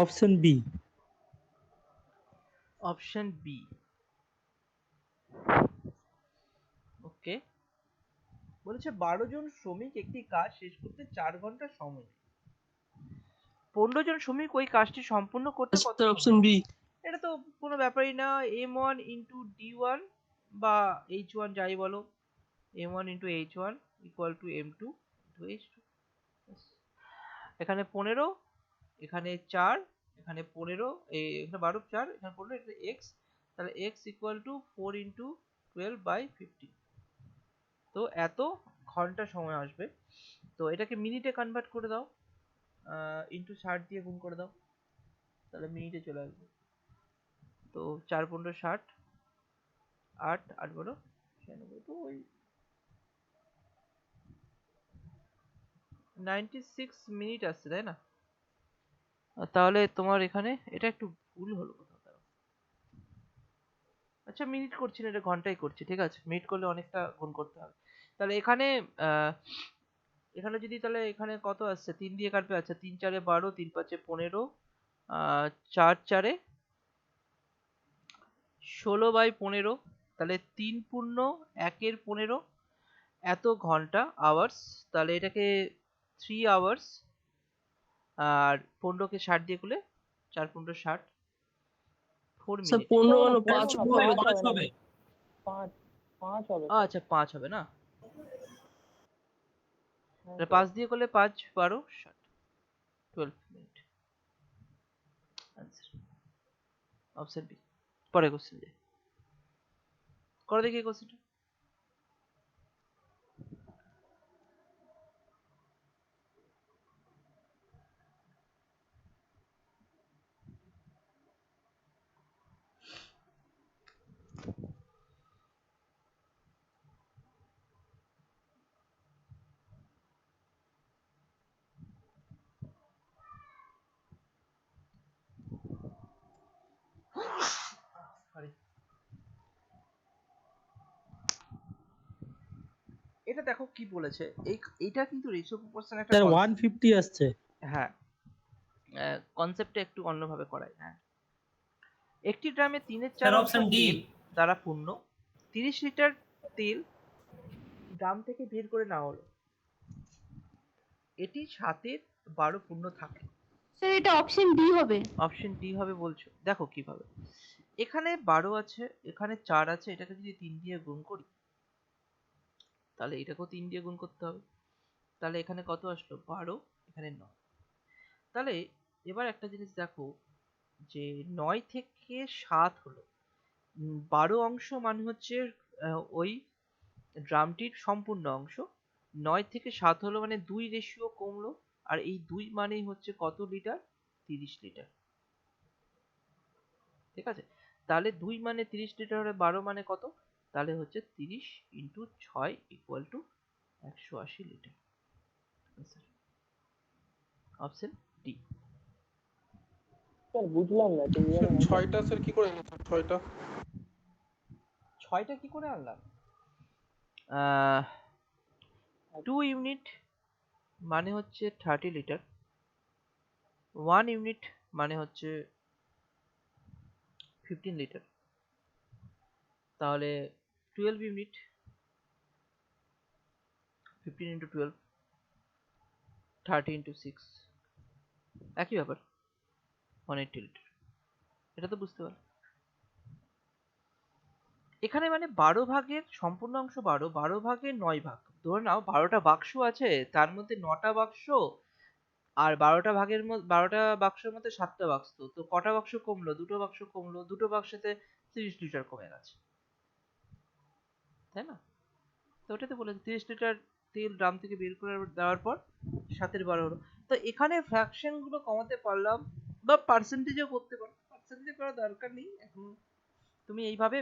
Option B. Option B. Okay, বলেছে 12 জন শ্রমিক একটি কাজ শেষ করতে 4 ঘন্টা সময় নেয়। 15 জন শ্রমিক ওই কাজটি সম্পূর্ণ করতে কত সময় অপশন বি। নেয়? এটা তো কোনো ব্যাপারই না, m1 ইন্টু d1 বা h1 যাই বলো, m1 into h1 equal to m2 into h2। এখানে 15, এখানে 4, এখানে 15, এখানে 12, 4, এখানে 15, এখানে x, তাহলে x equal to 4 into 12 by 50। তো এত ঘন্টা সময় আসবে। তো এটাকে মিনিটে কনভার্ট করে দাও, ইন্টু 60 দিয়ে গুণ করে দাও, তাহলে মিনিটে চলে আসবে। তো 4 15 60, 8 8 বলো 96, তো ওই 96 মিনিট আসছে, তাই না? তাহলে তোমার এখানে এটা একটু ভুল হলো কোথাও, দাঁড়াও। আচ্ছা মিনিট করছি না, এটা ঘন্টাই করছি, ঠিক আছে, মিনিট করলে অনেকটা গুণ করতে হবে। তাহলে এখানে এখানে যদি, তাহলে এখানে কত আসছে, 3 দিয়ে কাটবে, আচ্ছা 3 4 12, 3 5 15, 4 4 16 বাই 15, তাহলে 3 পূর্ণ 1 15, এত ঘন্টা আওয়ার্স। তাহলে এটাকে 3 আওয়ার্স, আর 15 কে 60 দিয়ে করলে 4 15 60, 4 স্যার মিনিট। 15 হলো 5 5 হবে। 5 হবে। 5 5 হবে। আচ্ছা 5 হবে না, হ্যাঁ তাহলে স্যার। 5 দিয়ে করলে 5 12 60, 12 মিনিট। Answer option B. পরে কোশ্চেন যাই, করো দেখি কোশ্চেনটা। Sorry. এটা দেখো কি বলেছে, এইটা কিন্তু রেশিও প্রপোর্শন একটা স্যার concept। 150 আসছে। হ্যাঁ, কনসেপ্টটা একটু অন্যভাবে করাই। হ্যাঁ, একটি ড্রামে 3/4 স্যার অংশ অপশন ডি। তেল দ্বারা পূর্ণ 30 লিটার তেল ড্রাম থেকে বের করে নেওয়া হলো, এটি 7 12 পূর্ণ থাকে। স্যার এটা অপশন ডি হবে। অপশন ডি হবে বলছো, দেখো কিভাবে। এখানে 12 আছে, এখানে 4 আছে, এটাকে যদি 3 দিয়ে গুণ করি, তাহলে এটাকেও 3 দিয়ে গুণ করতে হবে, তাহলে এখানে কত আসলো 12, এখানে 9। তাহলে এবার একটা জিনিস দেখো, যে 9 থেকে 7 হলো, 12 অংশ মানে হচ্ছে ওই ড্রামটির সম্পূর্ণ অংশ, 9 থেকে 7 হলো মানে 2 রেশিও কমলো, আর এই 2 মানেই হচ্ছে কত লিটার, 30 লিটার, ঠিক আছে। তাহলে 2 মানে 30 লিটার হলে 12 মানে কত, তাহলে হচ্ছে 30 into 6 equal to 180 litre. Option D. Sir বুঝলাম না ঠিক স্যার আছে। 6টা স্যার কি করে এনেছেন 6টা? 6টা কি করে আনলাম, 2 ইউনিট মানে হচ্ছে 30 লিটার, 1 ইউনিট মানে হচ্ছে 15 লিটার, তাহলে 12 ইউনিট, 15 ইন্টু 12, 30 ইন্টু 6, একই ব্যাপার, 180 লিটার। এটা তো বুঝতে পারো। এখানে মানে 12 ভাগের সম্পূর্ণ অংশ 12, 12 ভাগের 9 ভাগ, ধরে নাও 12টা বাক্স আছে, তার মধ্যে 9টা বাক্স, আর 12টা ভাগের মধ্যে 12টা বাক্সের মধ্যে 7টা বাক্স, তো কটা বাক্স কমলো, দুটো বাক্স কমলো, দুটো বাক্সেতে 30 লিটার কমে গেছে, তাই না? তো ওটাতে বলেছে 30 লিটার তেল ড্রাম থেকে বের করে দেওয়ার পর 7 12 হলো। তো এখানে ফ্র্যাকশন গুলো কমাতে পারলাম, বা পার্সেন্টেজও করতে পারো, পার্সেন্টেজ করার দরকার নেই এখন। তুমি এইভাবে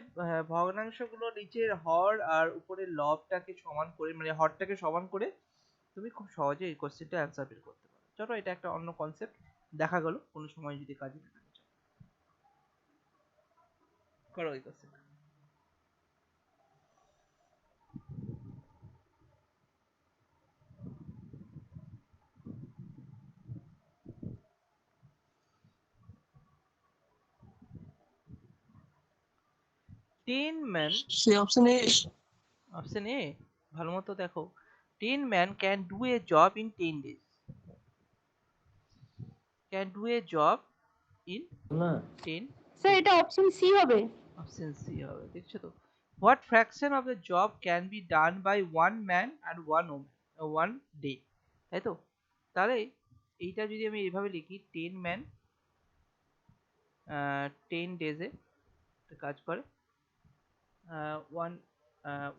ভগ্নাংশগুলো নিচের হর আর উপরের লবটাকে সমান করে, মানে হরটাকে সমান করে তুমি খুব সহজে এই কোশ্চেনটা অ্যান্সার বের করতে পারো। চলো এটা একটা অন্য কনসেপ্ট, দেখা গেল কোনো সময় যদি কাজে লাগানো যায়। করো এই কোশ্চেন। 10 men, সেই অপশন এ অপশন এ, ভালো মতো দেখো, 10 men can do a job in 10 days, can do a job in না 10 স্যার days. এটা অপশন সি হবে। অপশন সি হবে, দেখছো তো। What fraction of the job can be done by one man and one woman, one day, তাই তো। তাহলে এইটা যদি আমি এইভাবে লিখি, 10 man 10 days এ কাজ করে, ওয়ান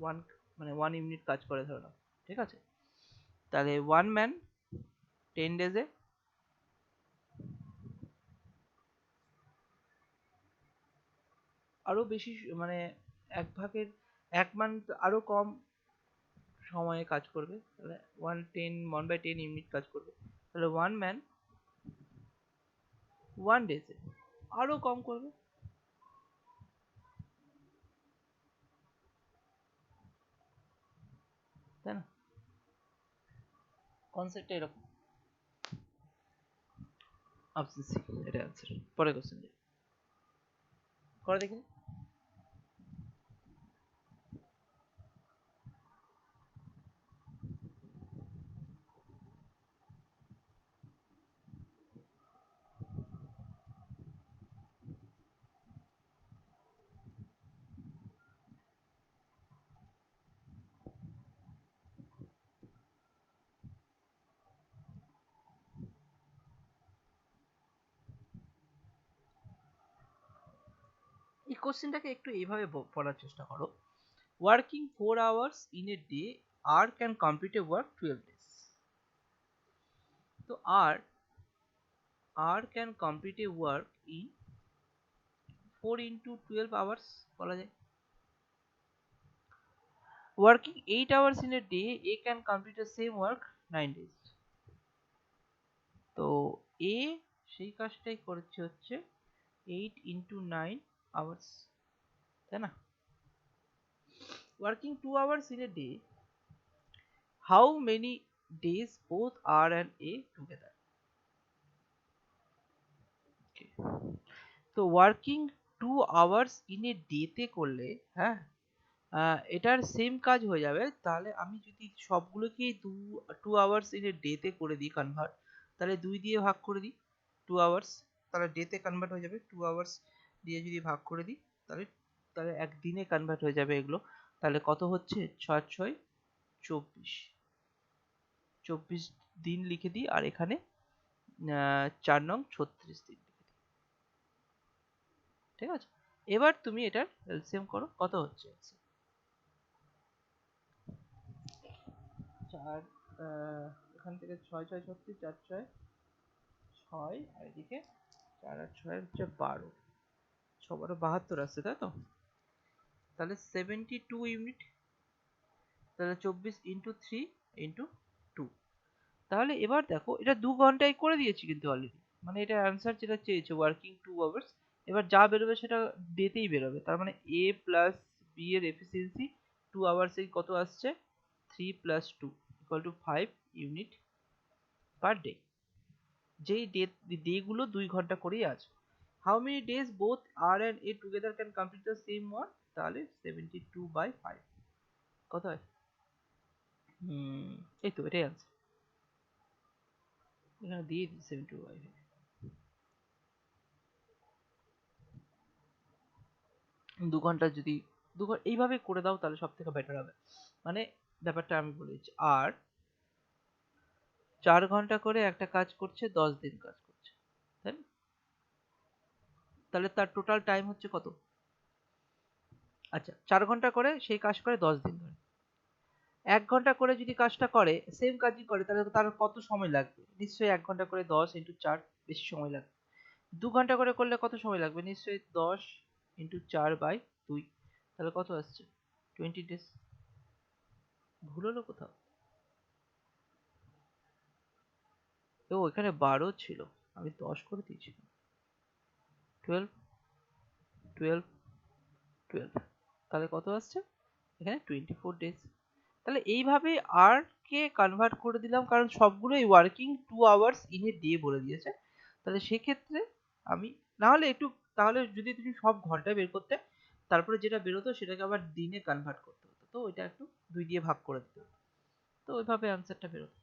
ওয়ান মানে 1 ইউনিট কাজ করে ধরে নাও, ঠিক আছে। তাহলে 1 man 10 days এ আরো বেশি মানে এক ভাগের 1 মান্থ আরো কম সময়ে কাজ করবে, তাহলে 1/10 ইউনিট কাজ করবে, তাহলে 1 man 1 days এ আরো কম করবে, তাই না। কনসেপ্টটা এরকম। অপশন সি এটা অ্যান্সার। পরে কোশ্চেন করে দেখি। এই কোশ্চেনটাকে একটু এইভাবে পড়ার চেষ্টা করো। Working 4 hours in a day, R can complete a work 12 days. তো R can complete a work in 4 into 12 hours বলা যায়। Working 8 hours in a day, A can complete the same work 9 days. তো A সেই কাজটাই করছে হচ্ছে 8 into 9 hours, তাই না। Working 2 hours in a day, how many days both R and A together? Okay. তো working 2 hours in a day তে করলে, হ্যাঁ, এটার সেম কাজ হয়ে যাবে। তাহলে আমি যদি সবগুলোকেই 2 আওয়ার্স ইন এ ডে তে করে দিই কনভার্ট, তাহলে 2 দিয়ে ভাগ করে দিই 2 আওয়ার্স, তাহলে ডে তে কনভার্ট হয়ে যাবে। 2 আওয়ার্স দিয়ে যদি ভাগ করে দিই, তাহলে তাহলে একদিনে কনভার্ট হয়ে যাবে এগুলো। তাহলে কত হচ্ছে, 6 6 24, 24 দিন লিখে দিই, আর এখানে 4 নং 36 দিন, ঠিক আছে। এবার তুমি এটার এলসিএম করো, কত হচ্ছে। 4 এখান থেকে 6 6 36, 4 6 6, আর এদিকে 4 আর 6 হচ্ছে 12, 6 12 72 আসছে, তাই তো। তাহলে 72 ইউনিট, তাহলে 24 ইন্টু 3 ইন্টু 2। তাহলে এবার দেখো, এটা 2 ঘন্টায় করে দিয়েছি কিন্তু অলরেডি, মানে এটা অ্যান্সার যেটা চেয়েছে ওয়ার্কিং 2 আওয়ার্স। এবার যা বেরোবে সেটা ডেতেই বেরোবে, তার মানে এ প্লাস বি এর এফিসিয়েন্সি 2 আওয়ার্সে কত আসছে, 3 + 2 = 5 ইউনিট পার ডে। যেই ডে গুলো 2 ঘন্টা করেই আছে। হাউ মেনি ডেজ বোথ আর and A together can complete the same work, তাহলে 72/5 কত হয়। এই তো এটাই আনসার, এখানে দিয়ে দিই 72/5। 2 ঘন্টা যদি এইভাবে করে দাও তাহলে সব থেকে বেটার হবে। মানে ব্যাপারটা আমি বলেছি, আর 4 ঘন্টা করে একটা কাজ করছে, 10 দিন কাজ করছে, তাই না? তাহলে তার টোটাল টাইম হচ্ছে কত। আচ্ছা, 4 ঘন্টা করে সেই কাজ করে 10 দিন ধরে। 1 ঘন্টা করে যদি কাজটা করে, সেম কাজই করে, তাহলে তার কত সময় লাগবে, নিশ্চয়ই 1 ঘন্টা করে 10 ইন্টু 4 বেশি সময় লাগবে। 2 ঘন্টা করে করলে কত সময় লাগবে, নিশ্চয়ই 10 ইন্টু 4/2, তাহলে কত আসছে, 20 ডেজ। ভুল হলো কোথাও, ও এখানে 12 ছিল, আমি 10 করে দিয়েছি। 12 12 12, তাহলে কত আসছে এখানে, 24 ডেজ। তাহলে এইভাবে আর কে কনভার্ট করে দিলাম, কারণ সবগুলোই working 2 hours in a day বলে দিয়েছে। তাহলে সেক্ষেত্রে আমি না হলে একটু, তাহলে যদি তুমি সব ঘন্টায় বের করতে, তারপরে যেটা বেরোতো সেটাকে আবার দিনে কনভার্ট করতে হতো, তো ওইটা একটু 2 দিয়ে ভাগ করে দিতে হতো, তো ওইভাবে অ্যান্সারটা বেরোতো।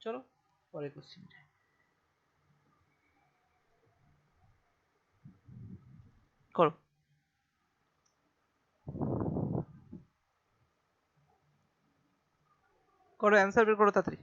চলো পরের কোশ্চেন করো। করো অ্যান্সার বের করো তাড়াতাড়ি।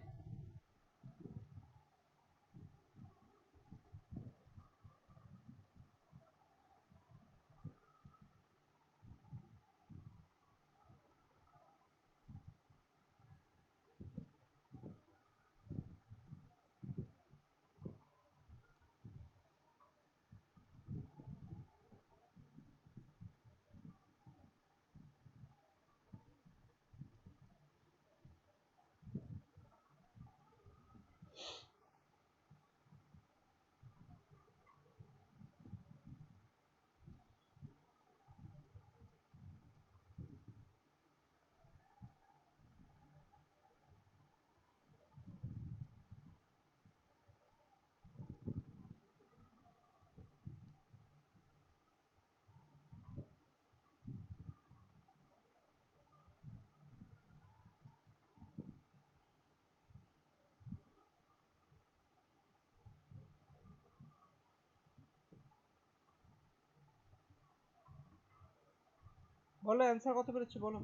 বলো অ্যান্সার কত বেরোচ্ছে বলো।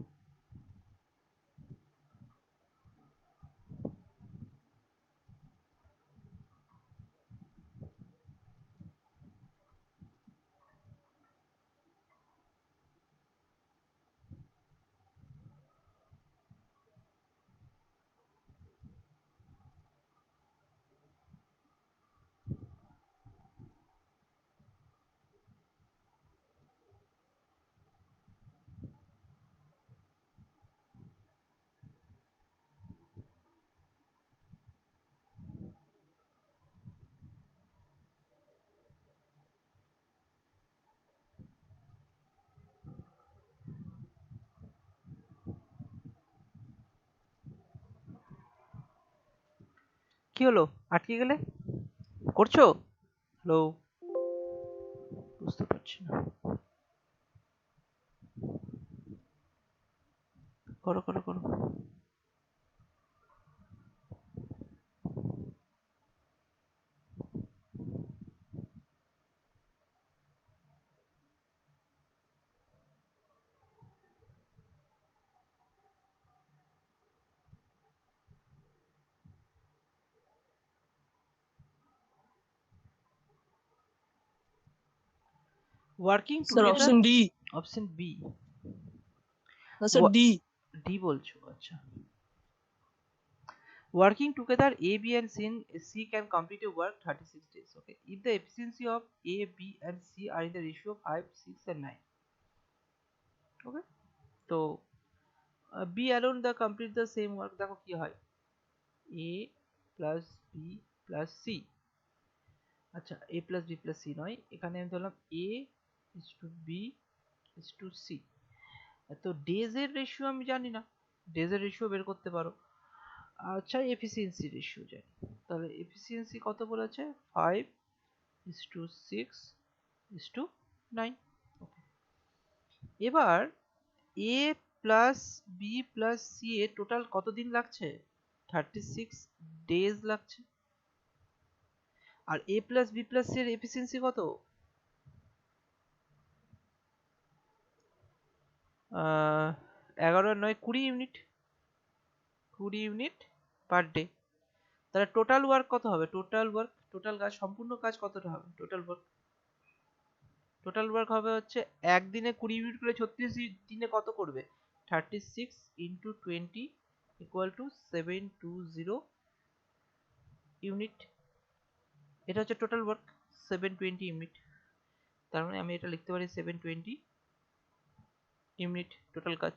কি হলো, আটকে গেলে? করছো? হ্যালো, বুঝতে পারছি না। করো করো করো। Working sir together, option D. Option B. না স্যার ডি। ডি বলছো, আচ্ছা। Working together, A, B, and C can complete a work 36 days. Okay, if the efficiency of A, B, and C are in the ratio of 5, 6, and 9. Okay, so B alone the complete the same work. দেখো কি হয়, A plus B plus C। আচ্ছা, A plus B plus C নয়, এখানে আমি ধরলাম A is to B is to C। তো ডেজ এর রেশিও আমি জানি না, ডেজ এর রেশিও বের করতে পারো। আচ্ছা, এফিসিয়েন্সি রেশিও জানি, তাহলে এফিসিয়েন্সি কত বলেছে, 5:6:9। ওকে, এবার এ প্লাস বি প্লাস সি এ টোটাল কত দিন লাগছে, 36 ডেজ লাগছে। আর এ প্লাস বি প্লাস সি এর এফিসিয়েন্সি কত, 11 আর 9 20 ইউনিট, 20 ইউনিট পার ডে। তাহলে টোটাল ওয়ার্ক কত হবে, টোটাল ওয়ার্ক, টোটাল কাজ, সম্পূর্ণ কাজ কতটা হবে, টোটাল ওয়ার্ক হবে হচ্ছে একদিনে 20 ইউনিট করে 36 দিনে কত করবে, 36 ইন্টু 20 ইকুয়াল টু 720 ইউনিট। এটা হচ্ছে টোটাল ওয়ার্ক 720 ইউনিট। তার মানে আমি এটা লিখতে পারি 720 ইউনিট টোটাল কাজ।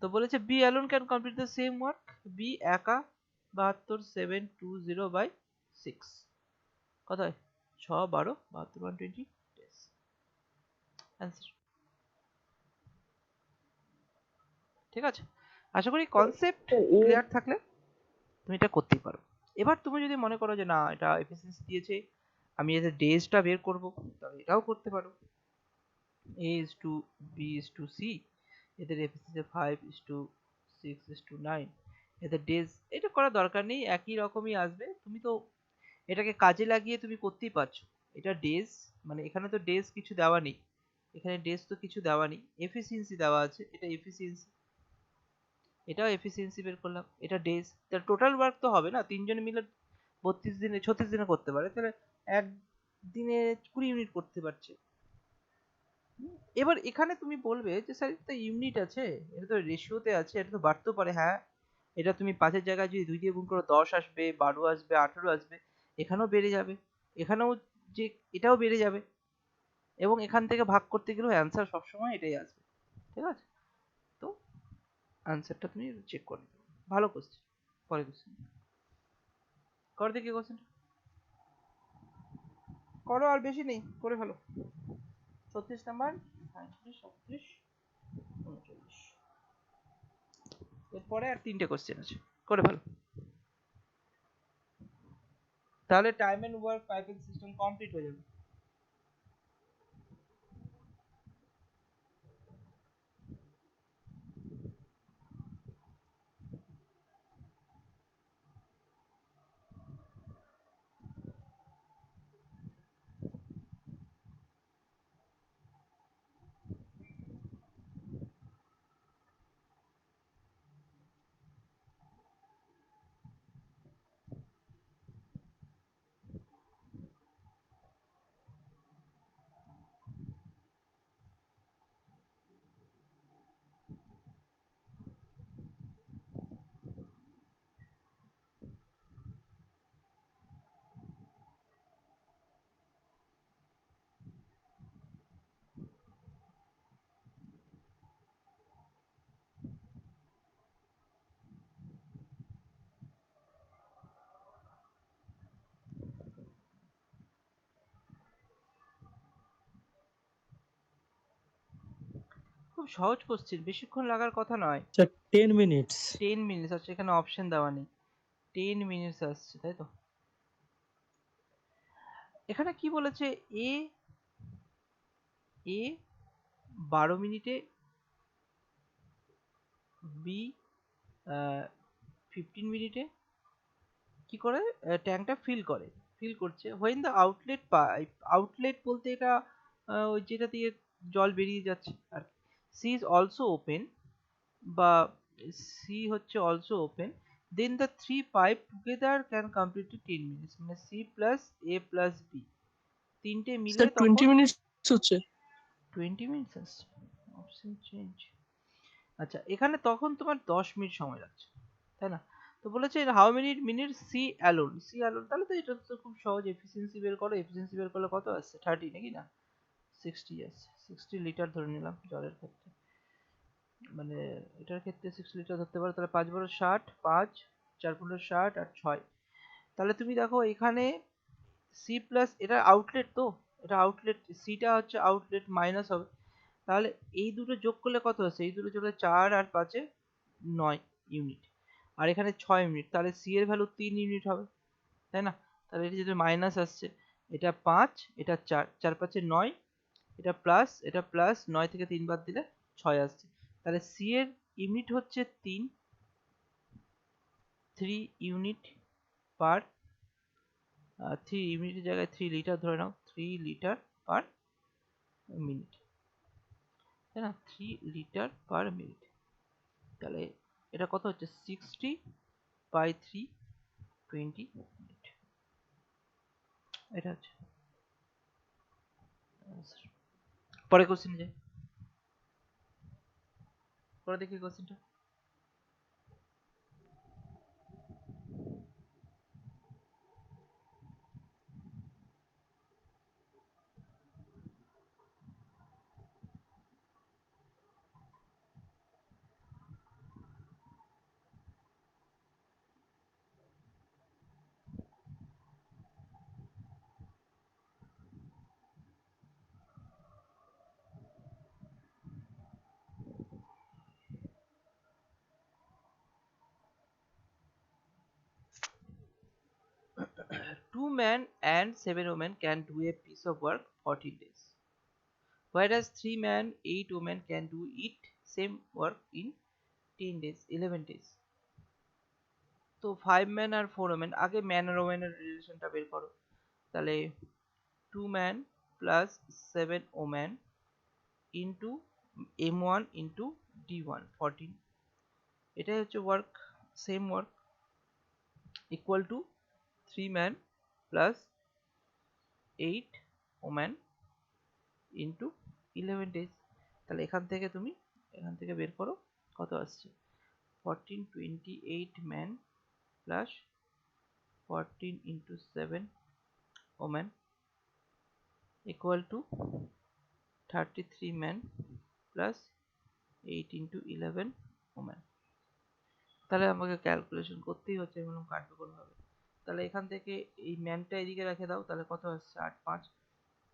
তো বলেছে B alone can complete the same work, B একা 72 720 বাই 6 কত হয়, 6 12 72 120 ডেজ। অ্যান্সার। ঠিক আছে, আশা করি কনসেপ্ট স্যার এ ক্লিয়ার থাকলে তুমি এটা করতেই পারো। এবার তুমি যদি মনে করো যে না এটা এফিসিয়েন্সি দিয়েছে, আমি এতে ডেজটা বের করব, তাহলে এটাও করতে পারো। A is to B is to C, এদের এফিসিয়েন্সি 5:6:9, এদের ডেজ, এটা করার দরকার নেই, একই রকমই আসবে। তুমি তো এটাকে কাজে লাগিয়ে তুমি করতেই পারছো। এটা ডেজ, মানে এখানে তো ডেজ কিছু দেওয়া নেই, এখানে ডেজ তো কিছু দেওয়া নেই, এফিসিয়েন্সি দেওয়া আছে, এটা এফিসিয়েন্সি, এটাও এফিসিয়েন্সি বের করলাম, এটা ডেজ। তার টোটাল ওয়ার্ক তো হবে না, তিনজন মিলে 32 দিনে 36 দিনে করতে পারে, তাহলে এক দিনে 20 ইউনিট করতে পারছে। এবার এখানে তুমি বলবে যে স্যার এটা তো ইউনিট আছে, এটা তো রেশিওতে আছে, এটা তো বাড়তেও পারে। হ্যাঁ, এটা তুমি 5-এর জায়গায় যদি 2 দিয়ে গুণ করো 10 আসবে, 12 আসবে, 18 আসবে, এখানেও বেড়ে যাবে, এখানেও যে এটাও বেড়ে যাবে, এবং এখান থেকে ভাগ করতে গেলেও অ্যান্সার সবসময় এটাই আসবে। ঠিক আছে, তো অ্যান্সারটা তুমি চেক করে নিতে পারো। ভালো কোশ্চেন। পরে কোশ্চেন কর, দেখি কোশ্চেন করো, আর বেশি নেই, করে ফেলো। 36 নাম্বার, 37, 38, 39, এরপরে আর 3টে কোশ্চেন আছে, করে ফেলো। তাহলে time and work piping system complete হয়ে যাবে। খুব সহজ কোশ্চেন, বেশিক্ষণ লাগার কথা নয়। আচ্ছা 10 মিনিটস। 10 মিনিটস আছে, এখানে অপশন দেওয়া নেই, 10 মিনিটস আসছে, তাই তো। এখানে কি বলেছে, এ এ 12 মিনিটে, বি 15 মিনিটে কি করে ট্যাঙ্কটা ফিল করছে, when the outlet pipe, outlet বলতে এটা ওই যেটা দিয়ে জল বেরিয়ে যাচ্ছে আর কি। সি ইজ অলসো ওপেন, বা সি হচ্ছে also open, then the three pipe together can complete 10 minutes, মানে C plus A plus B তিনটে মিলে স্যার তখন 20 মিনিটস হচ্ছে। 20 মিনিটস আসছে। অপশন চেঞ্জ, আচ্ছা এখানে তখন তোমার 10 মিনিট সময় লাগছে, তাই না? তো বলেছে how many minute C alone, C alone, তাহলে তো এটা তো খুব সহজ, এফিসিয়েন্সি বের করো, এফিসিয়েন্সি বের করলে কত আসছে, 30 নাকি না, 60 আসছে, 60 লিটার ধরে নিলাম জলের ক্ষেত্রে, মানে এটার ক্ষেত্রে 60 লিটার ধরতে পারো, তাহলে 5 × 60, 5, 4 × 60 আর 6, তাহলে তুমি দেখো এখানে সি প্লাস, এটা আউটলেট তো, এটা আউটলেট, সিটা হচ্ছে আউটলেট, মাইনাস হবে, তাহলে এই দুটো যোগ করলে কত আসছে, এই দুটো যোগ করলে 4 আর 5-এ 9 ইউনিট, আর এখানে 6 ইউনিট, তাহলে সি এর ভ্যালু 3 ইউনিট হবে, তাই না? তাহলে এটা যেটা মাইনাস আসছে, এটা 5, এটা 4, 4×5=9, এটা প্লাস 9 থেকে 3 বাদ দিলে 6 আসছে, তাহলে সি এর ইউনিট হচ্ছে 3 ইউনিট পার, 3 ইউনিটের জায়গায় 3 লিটার ধরে নাও, 3 লিটার পার মিনিট, তাই না, 3 লিটার পার মিনিট, তাহলে এটা কত হচ্ছে 60/3, 20 মিনিট, এটা হচ্ছে answer। পরে কোশ্চেন যাই, পরে দেখি কোশ্চেনটা। Two men and 7 women can do a piece of work 14 days. whereas 3 men 8 women can do it same work in 10 days 11 days। তো 5 men আর 4 women, আগে ম্যান আর ওমেনের রিলেশনটা বের করো। তাহলে 2 men plus 7 women into m1 into d1 14, এটাই হচ্ছে work, same work, equal to 3 men plus 8 women into 11 days। তাহলে এখান থেকে বের করো কত আসছে, 14 28 men plus 14 into 7 women equal to 33 men plus 8 into 11 women। তাহলে আমাকে ক্যালকুলেশন করতেই হচ্ছে এরকম কাটবে হবে। তাহলে এখান থেকে এই ম্যানটা এদিকে রেখে দাও, তাহলে কত আসছে 8 5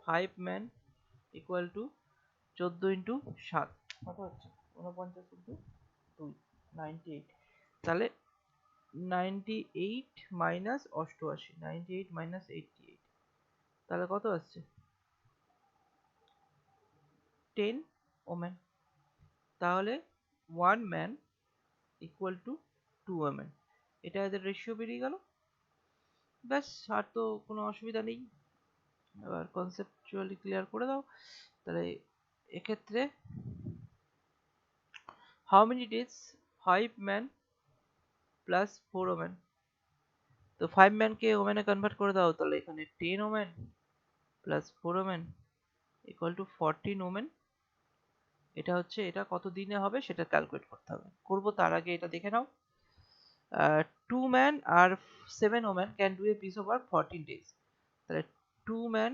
5 ম্যান ইকুয়াল টু 14 ইন্টু 7 কত হচ্ছে 49 ইন্টু 2 98। তাহলে 98 মাইনাস 88, 98 মাইনাস 88, তাহলে কত আসছে 10 ওমেন। তাহলে 1 ম্যান ইকুয়াল টু 2 ওমেন, এটা এদের রেশিও বেরিয়ে গেল। ব্যাস, আর তো কোনো অসুবিধা নেই। এবার কনসেপচুয়ালি ক্লিয়ার করে দাও। তাহলে এক্ষেত্রে how many days 5 man plus 4 women, তো 5 ম্যানকে ওমেনে কনভার্ট করে দাও, তাহলে এখানে 10 women plus 4 women equal to 14 women. এটা হচ্ছে, এটা কত দিনে হবে সেটা ক্যালকুলেট করতে হবে। করব তার আগে এটা দেখে নাও, 2 ম্যান আর 7 women can do a piece over 14 days. তাহলে 2 man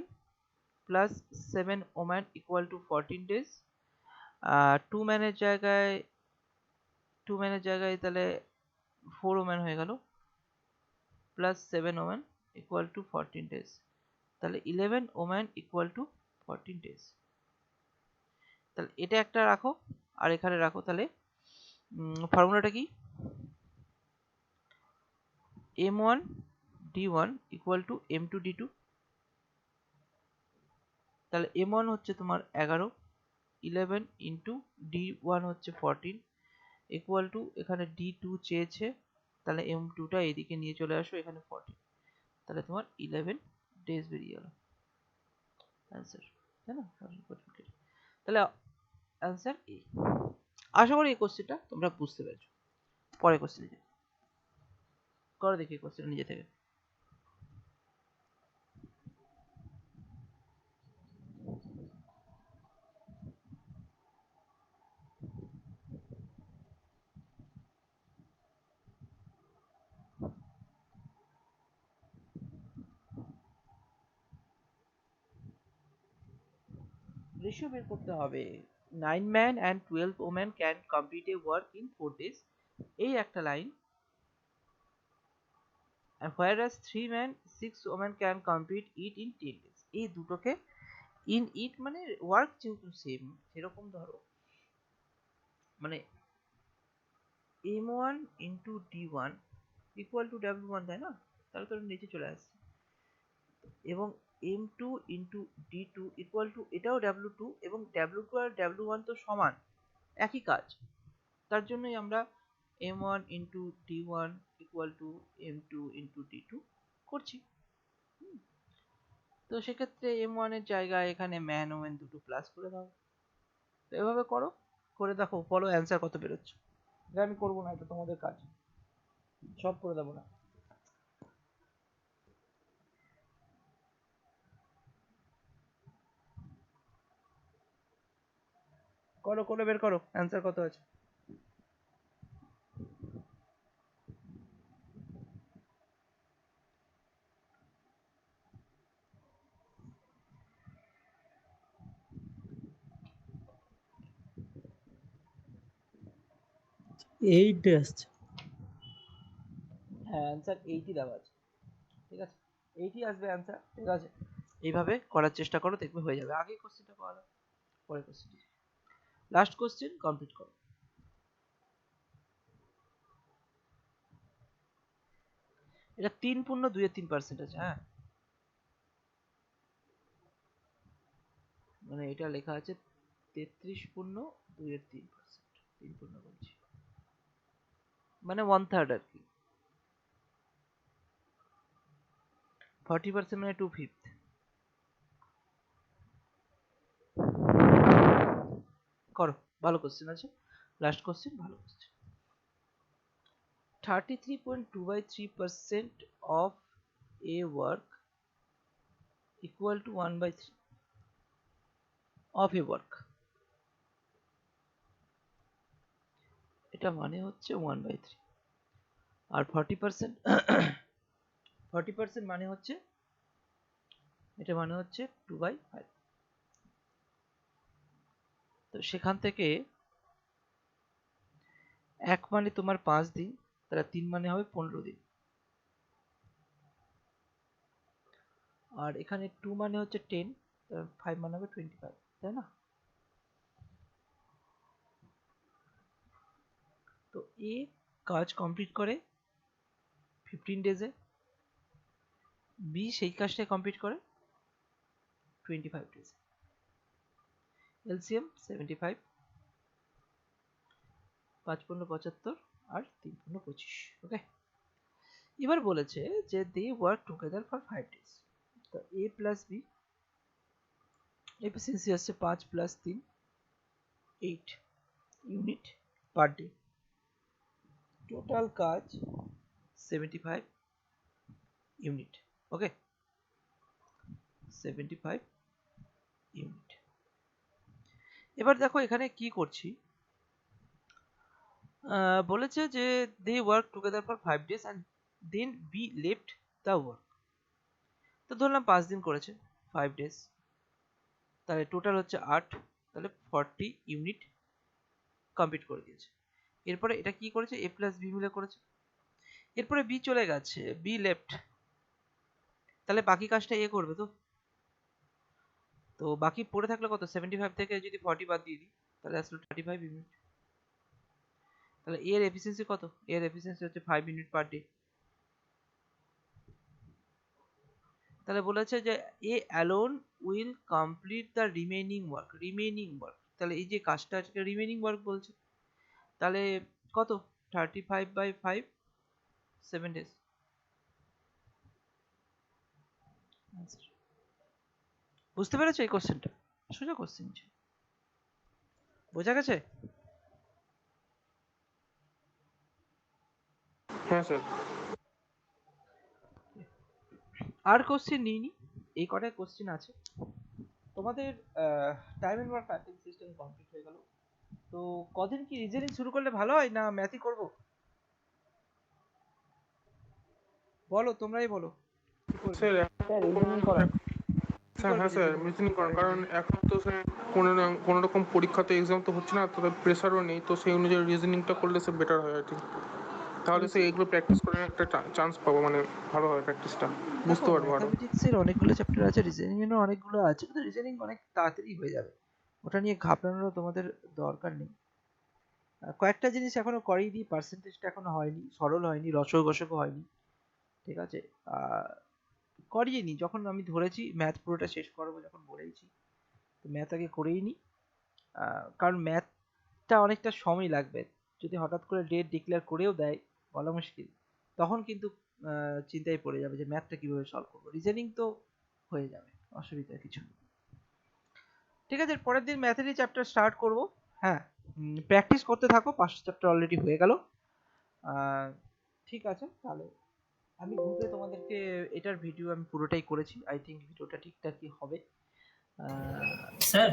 plus 7 women equal to 14 days. 2 ম্যানের জায়গায় তাহলে 4 ওমেন হয়ে গেল plus 7 women equal to 14 days. তাহলে 11 ওমেন ইকুয়াল টু 14 ডেজ। তাহলে এটা একটা রাখো আর এখানে রাখো। তাহলে ফর্মুলাটা কি, m1 d1 equal to m2 d2। তাহলে m1 হচ্ছে তোমার 11, 11 ইন্টু d1 হচ্ছে 14 ইকুয়াল টু, এখানে d2 চেয়েছে, তাহলে m2টা এদিকে নিয়ে চলে আসো, এখানে 14, তাহলে তোমার 11 ডেজ বেরিয়ে গেল অ্যান্সার, তাই না? তাহলে অ্যান্সার এ। আশা করি এই কোশ্চেনটা তোমরা বুঝতে পেরেছো। পরে কোশ্চেনে করো, দেখি কোশ্চেন নিজে থেকে। রেশিও বের করতে হবে। 9 men and 12 women can complete a work in 4 days, এই একটা line, and whereas 3 men 6 women can complete it in 10 days। এই দুটোকে ইন ইট মানে ওয়ার্ক যেহেতু সেম, সেরকম ধরো মানে m1 into d1 equal to w1, তাই না? তাহলে তো নিচে চলে আসছে, এবং m2 into d2 equal to, এটাও w2, এবং w2 আর w1 তো সমান, একই কাজ। তার জন্যই আমরা m1 into d1 equal to m2 into d2 করছি। তো সেক্ষেত্রে m1 এর জায়গায় এখানে ম্যান ওমেন দুটো প্লাস করে দাও। তো এভাবে করো, করে দেখো বলো অ্যান্সার কত বেরোচ্ছে। এটা আমি করবো না, এটা তোমাদের কাজ, সব করে দেবো না। করো, করে বের করো অ্যান্সার কত আছে। এইট আসছে। হ্যাঁ, অ্যান্সার 80 দেওয়া আছে, ঠিক আছে, 80 আসবে অ্যান্সার, ঠিক আছে। এইভাবে করার চেষ্টা করো, দেখবে হয়ে যাবে। আগে কোশ্চেনটা করো, পরে কোশ্চেন, লাস্ট কোশ্চেন কমপ্লিট করো। এটা 3.2 এর 3% আছে, হ্যাঁ মানে এটা লেখা আছে 33 পূর্ণ 2 এর 3%, 3 পূর্ণ বলছি, মানে 1/3 আর কি। 40% মানে 2/5। করো, ভালো কোশ্চেন আছে, লাস্ট কোশ্চেন, ভালো question. 33.2/3% of a work equal to 1/3 of a work, এটা মানে হচ্ছে 1/3, আর 40% 40% মানে হচ্ছে, এটা মানে হচ্ছে 2/5। তো সেখান থেকে 1 মানে তোমার 5 দিন, তাহলে 3 মানে হবে 15 দিন, আর এখানে 2 মানে হচ্ছে 10, 5 মানে হবে 25, তাই না? তো এ কাজ কমপ্লিট করে 15 ডেজে, বি সেই কাজটাই কমপ্লিট করে 25 ডেজে। এলসিএম 75, 5 15 75 আর 3 15 25। ওকে, এবার বলেছে যে they work together for 5 days. তো এ প্লাস বি এফিসিয়েন্সি আসছে 5 plus 3 8 unit per day, total কাজ 75 ইউনিট। ওকে, 75 ইউনিট। এবার দেখো এখানে কি করছি, বলেছে যে they work together for 5 days and then B left the work. তো ধরলাম 5 দিন করেছে 5 ডেজ, তাহলে টোটাল হচ্ছে 8, তাহলে 40 ইউনিট কমপ্লিট করে দিয়েছে। এরপরে এটা কি করেছে, এ প্লাস বি মিলে করেছে। এরপরে বি চলে গেছে, বি লেফট, তাহলে বাকি কাজটা এ করবে। তো বাকি পড়ে থাকলে কত, 75 থেকে যদি 40 বাদ দিয়ে দিই তাহলে আসলে 35 ইউনিট। তাহলে এর এফিসিয়েন্সি কত, এর এফিসিয়েন্সি হচ্ছে 5 ইউনিট পার ডে। তাহলে বলেছে যে A alone will complete the remaining work, remaining work, তাহলে এই যে কাজটা আজকে রিমেইনিং ওয়ার্ক বলছে, তাহলে কত, 35/5 7 ডেজ। বুঝতে পেরেছো এই কোশ্চেনটা? সোজা কোশ্চেন, বোঝা গেছে? হ্যাঁ স্যার। আর কোশ্চেন নিইনি, এই কটাই কোশ্চেন আছে তোমাদের। Time and work pattern system complete হয়ে গেল। তো কদিন কি রিজনিং শুরু করলে ভালো হয় না ম্যাথই করব? বলো, তোমরাই বলো কি করবে। স্যার স্যার রিজনিং করান। স্যার হ্যাঁ স্যার রিজনিং করান, কারণ এখন তো স্যার কোনো রকম পরীক্ষা তো এক্সাম তো হচ্ছে না, তো প্রেশারও নেই, তো সেই অনুযায়ী রিজনিংটা করলে স্যার বেটার হয় আর কি। তাহলে স্যার এগুলো প্র্যাকটিস করে একটা চান্স পাবো, মানে ভালো হবে প্র্যাকটিসটা, বুঝতে পারবো আরো। ম্যাথামেটিক্সের অনেকগুলো চ্যাপ্টার আছে, রিজনিং এরও অনেকগুলো আছে, কিন্তু রিজনিং অনেক তাড়াতাড়ি হয়ে যাবে, ওটা নিয়ে ঘাবড়ানোর তোমাদের দরকার নেই। কয়েকটা জিনিস এখনো করেইনি, পার্সেন্টেজটা এখনো হয়নি, সরল হয়নি, রসও গসকও হয়নি, ঠিক আছে? করিয়ে নি, যখন আমি ধরেছি ম্যাথ পুরোটা শেষ করবো যখন বলেইছি, তো ম্যাথ আগে করেই নি। কারণ ম্যাথটা অনেকটা সময় লাগবে, যদি হঠাৎ করে ডেট ডিক্লেয়ার করেও দেয় বলা মুশকিল, তখন কিন্তু চিন্তায় পড়ে যাবে যে ম্যাথটা কিভাবে সলভ করবো। রিজনিং তো হয়ে যাবে, অসুবিধা কিছু নেই। ঠিক আছে, পরের দিন ম্যাথেরই চ্যাপ্টার স্টার্ট করব। হ্যাঁ, প্র্যাকটিস করতে থাকো, 5টা চ্যাপ্টার অলরেডি হয়ে গেল। ঠিক আছে, তাহলে আমি গ্রুপে তোমাদেরকে এটার ভিডিও আমি পুরোটাই করেছি, আই থিঙ্ক ভিডিওটা ঠিকঠাকই হবে। স্যার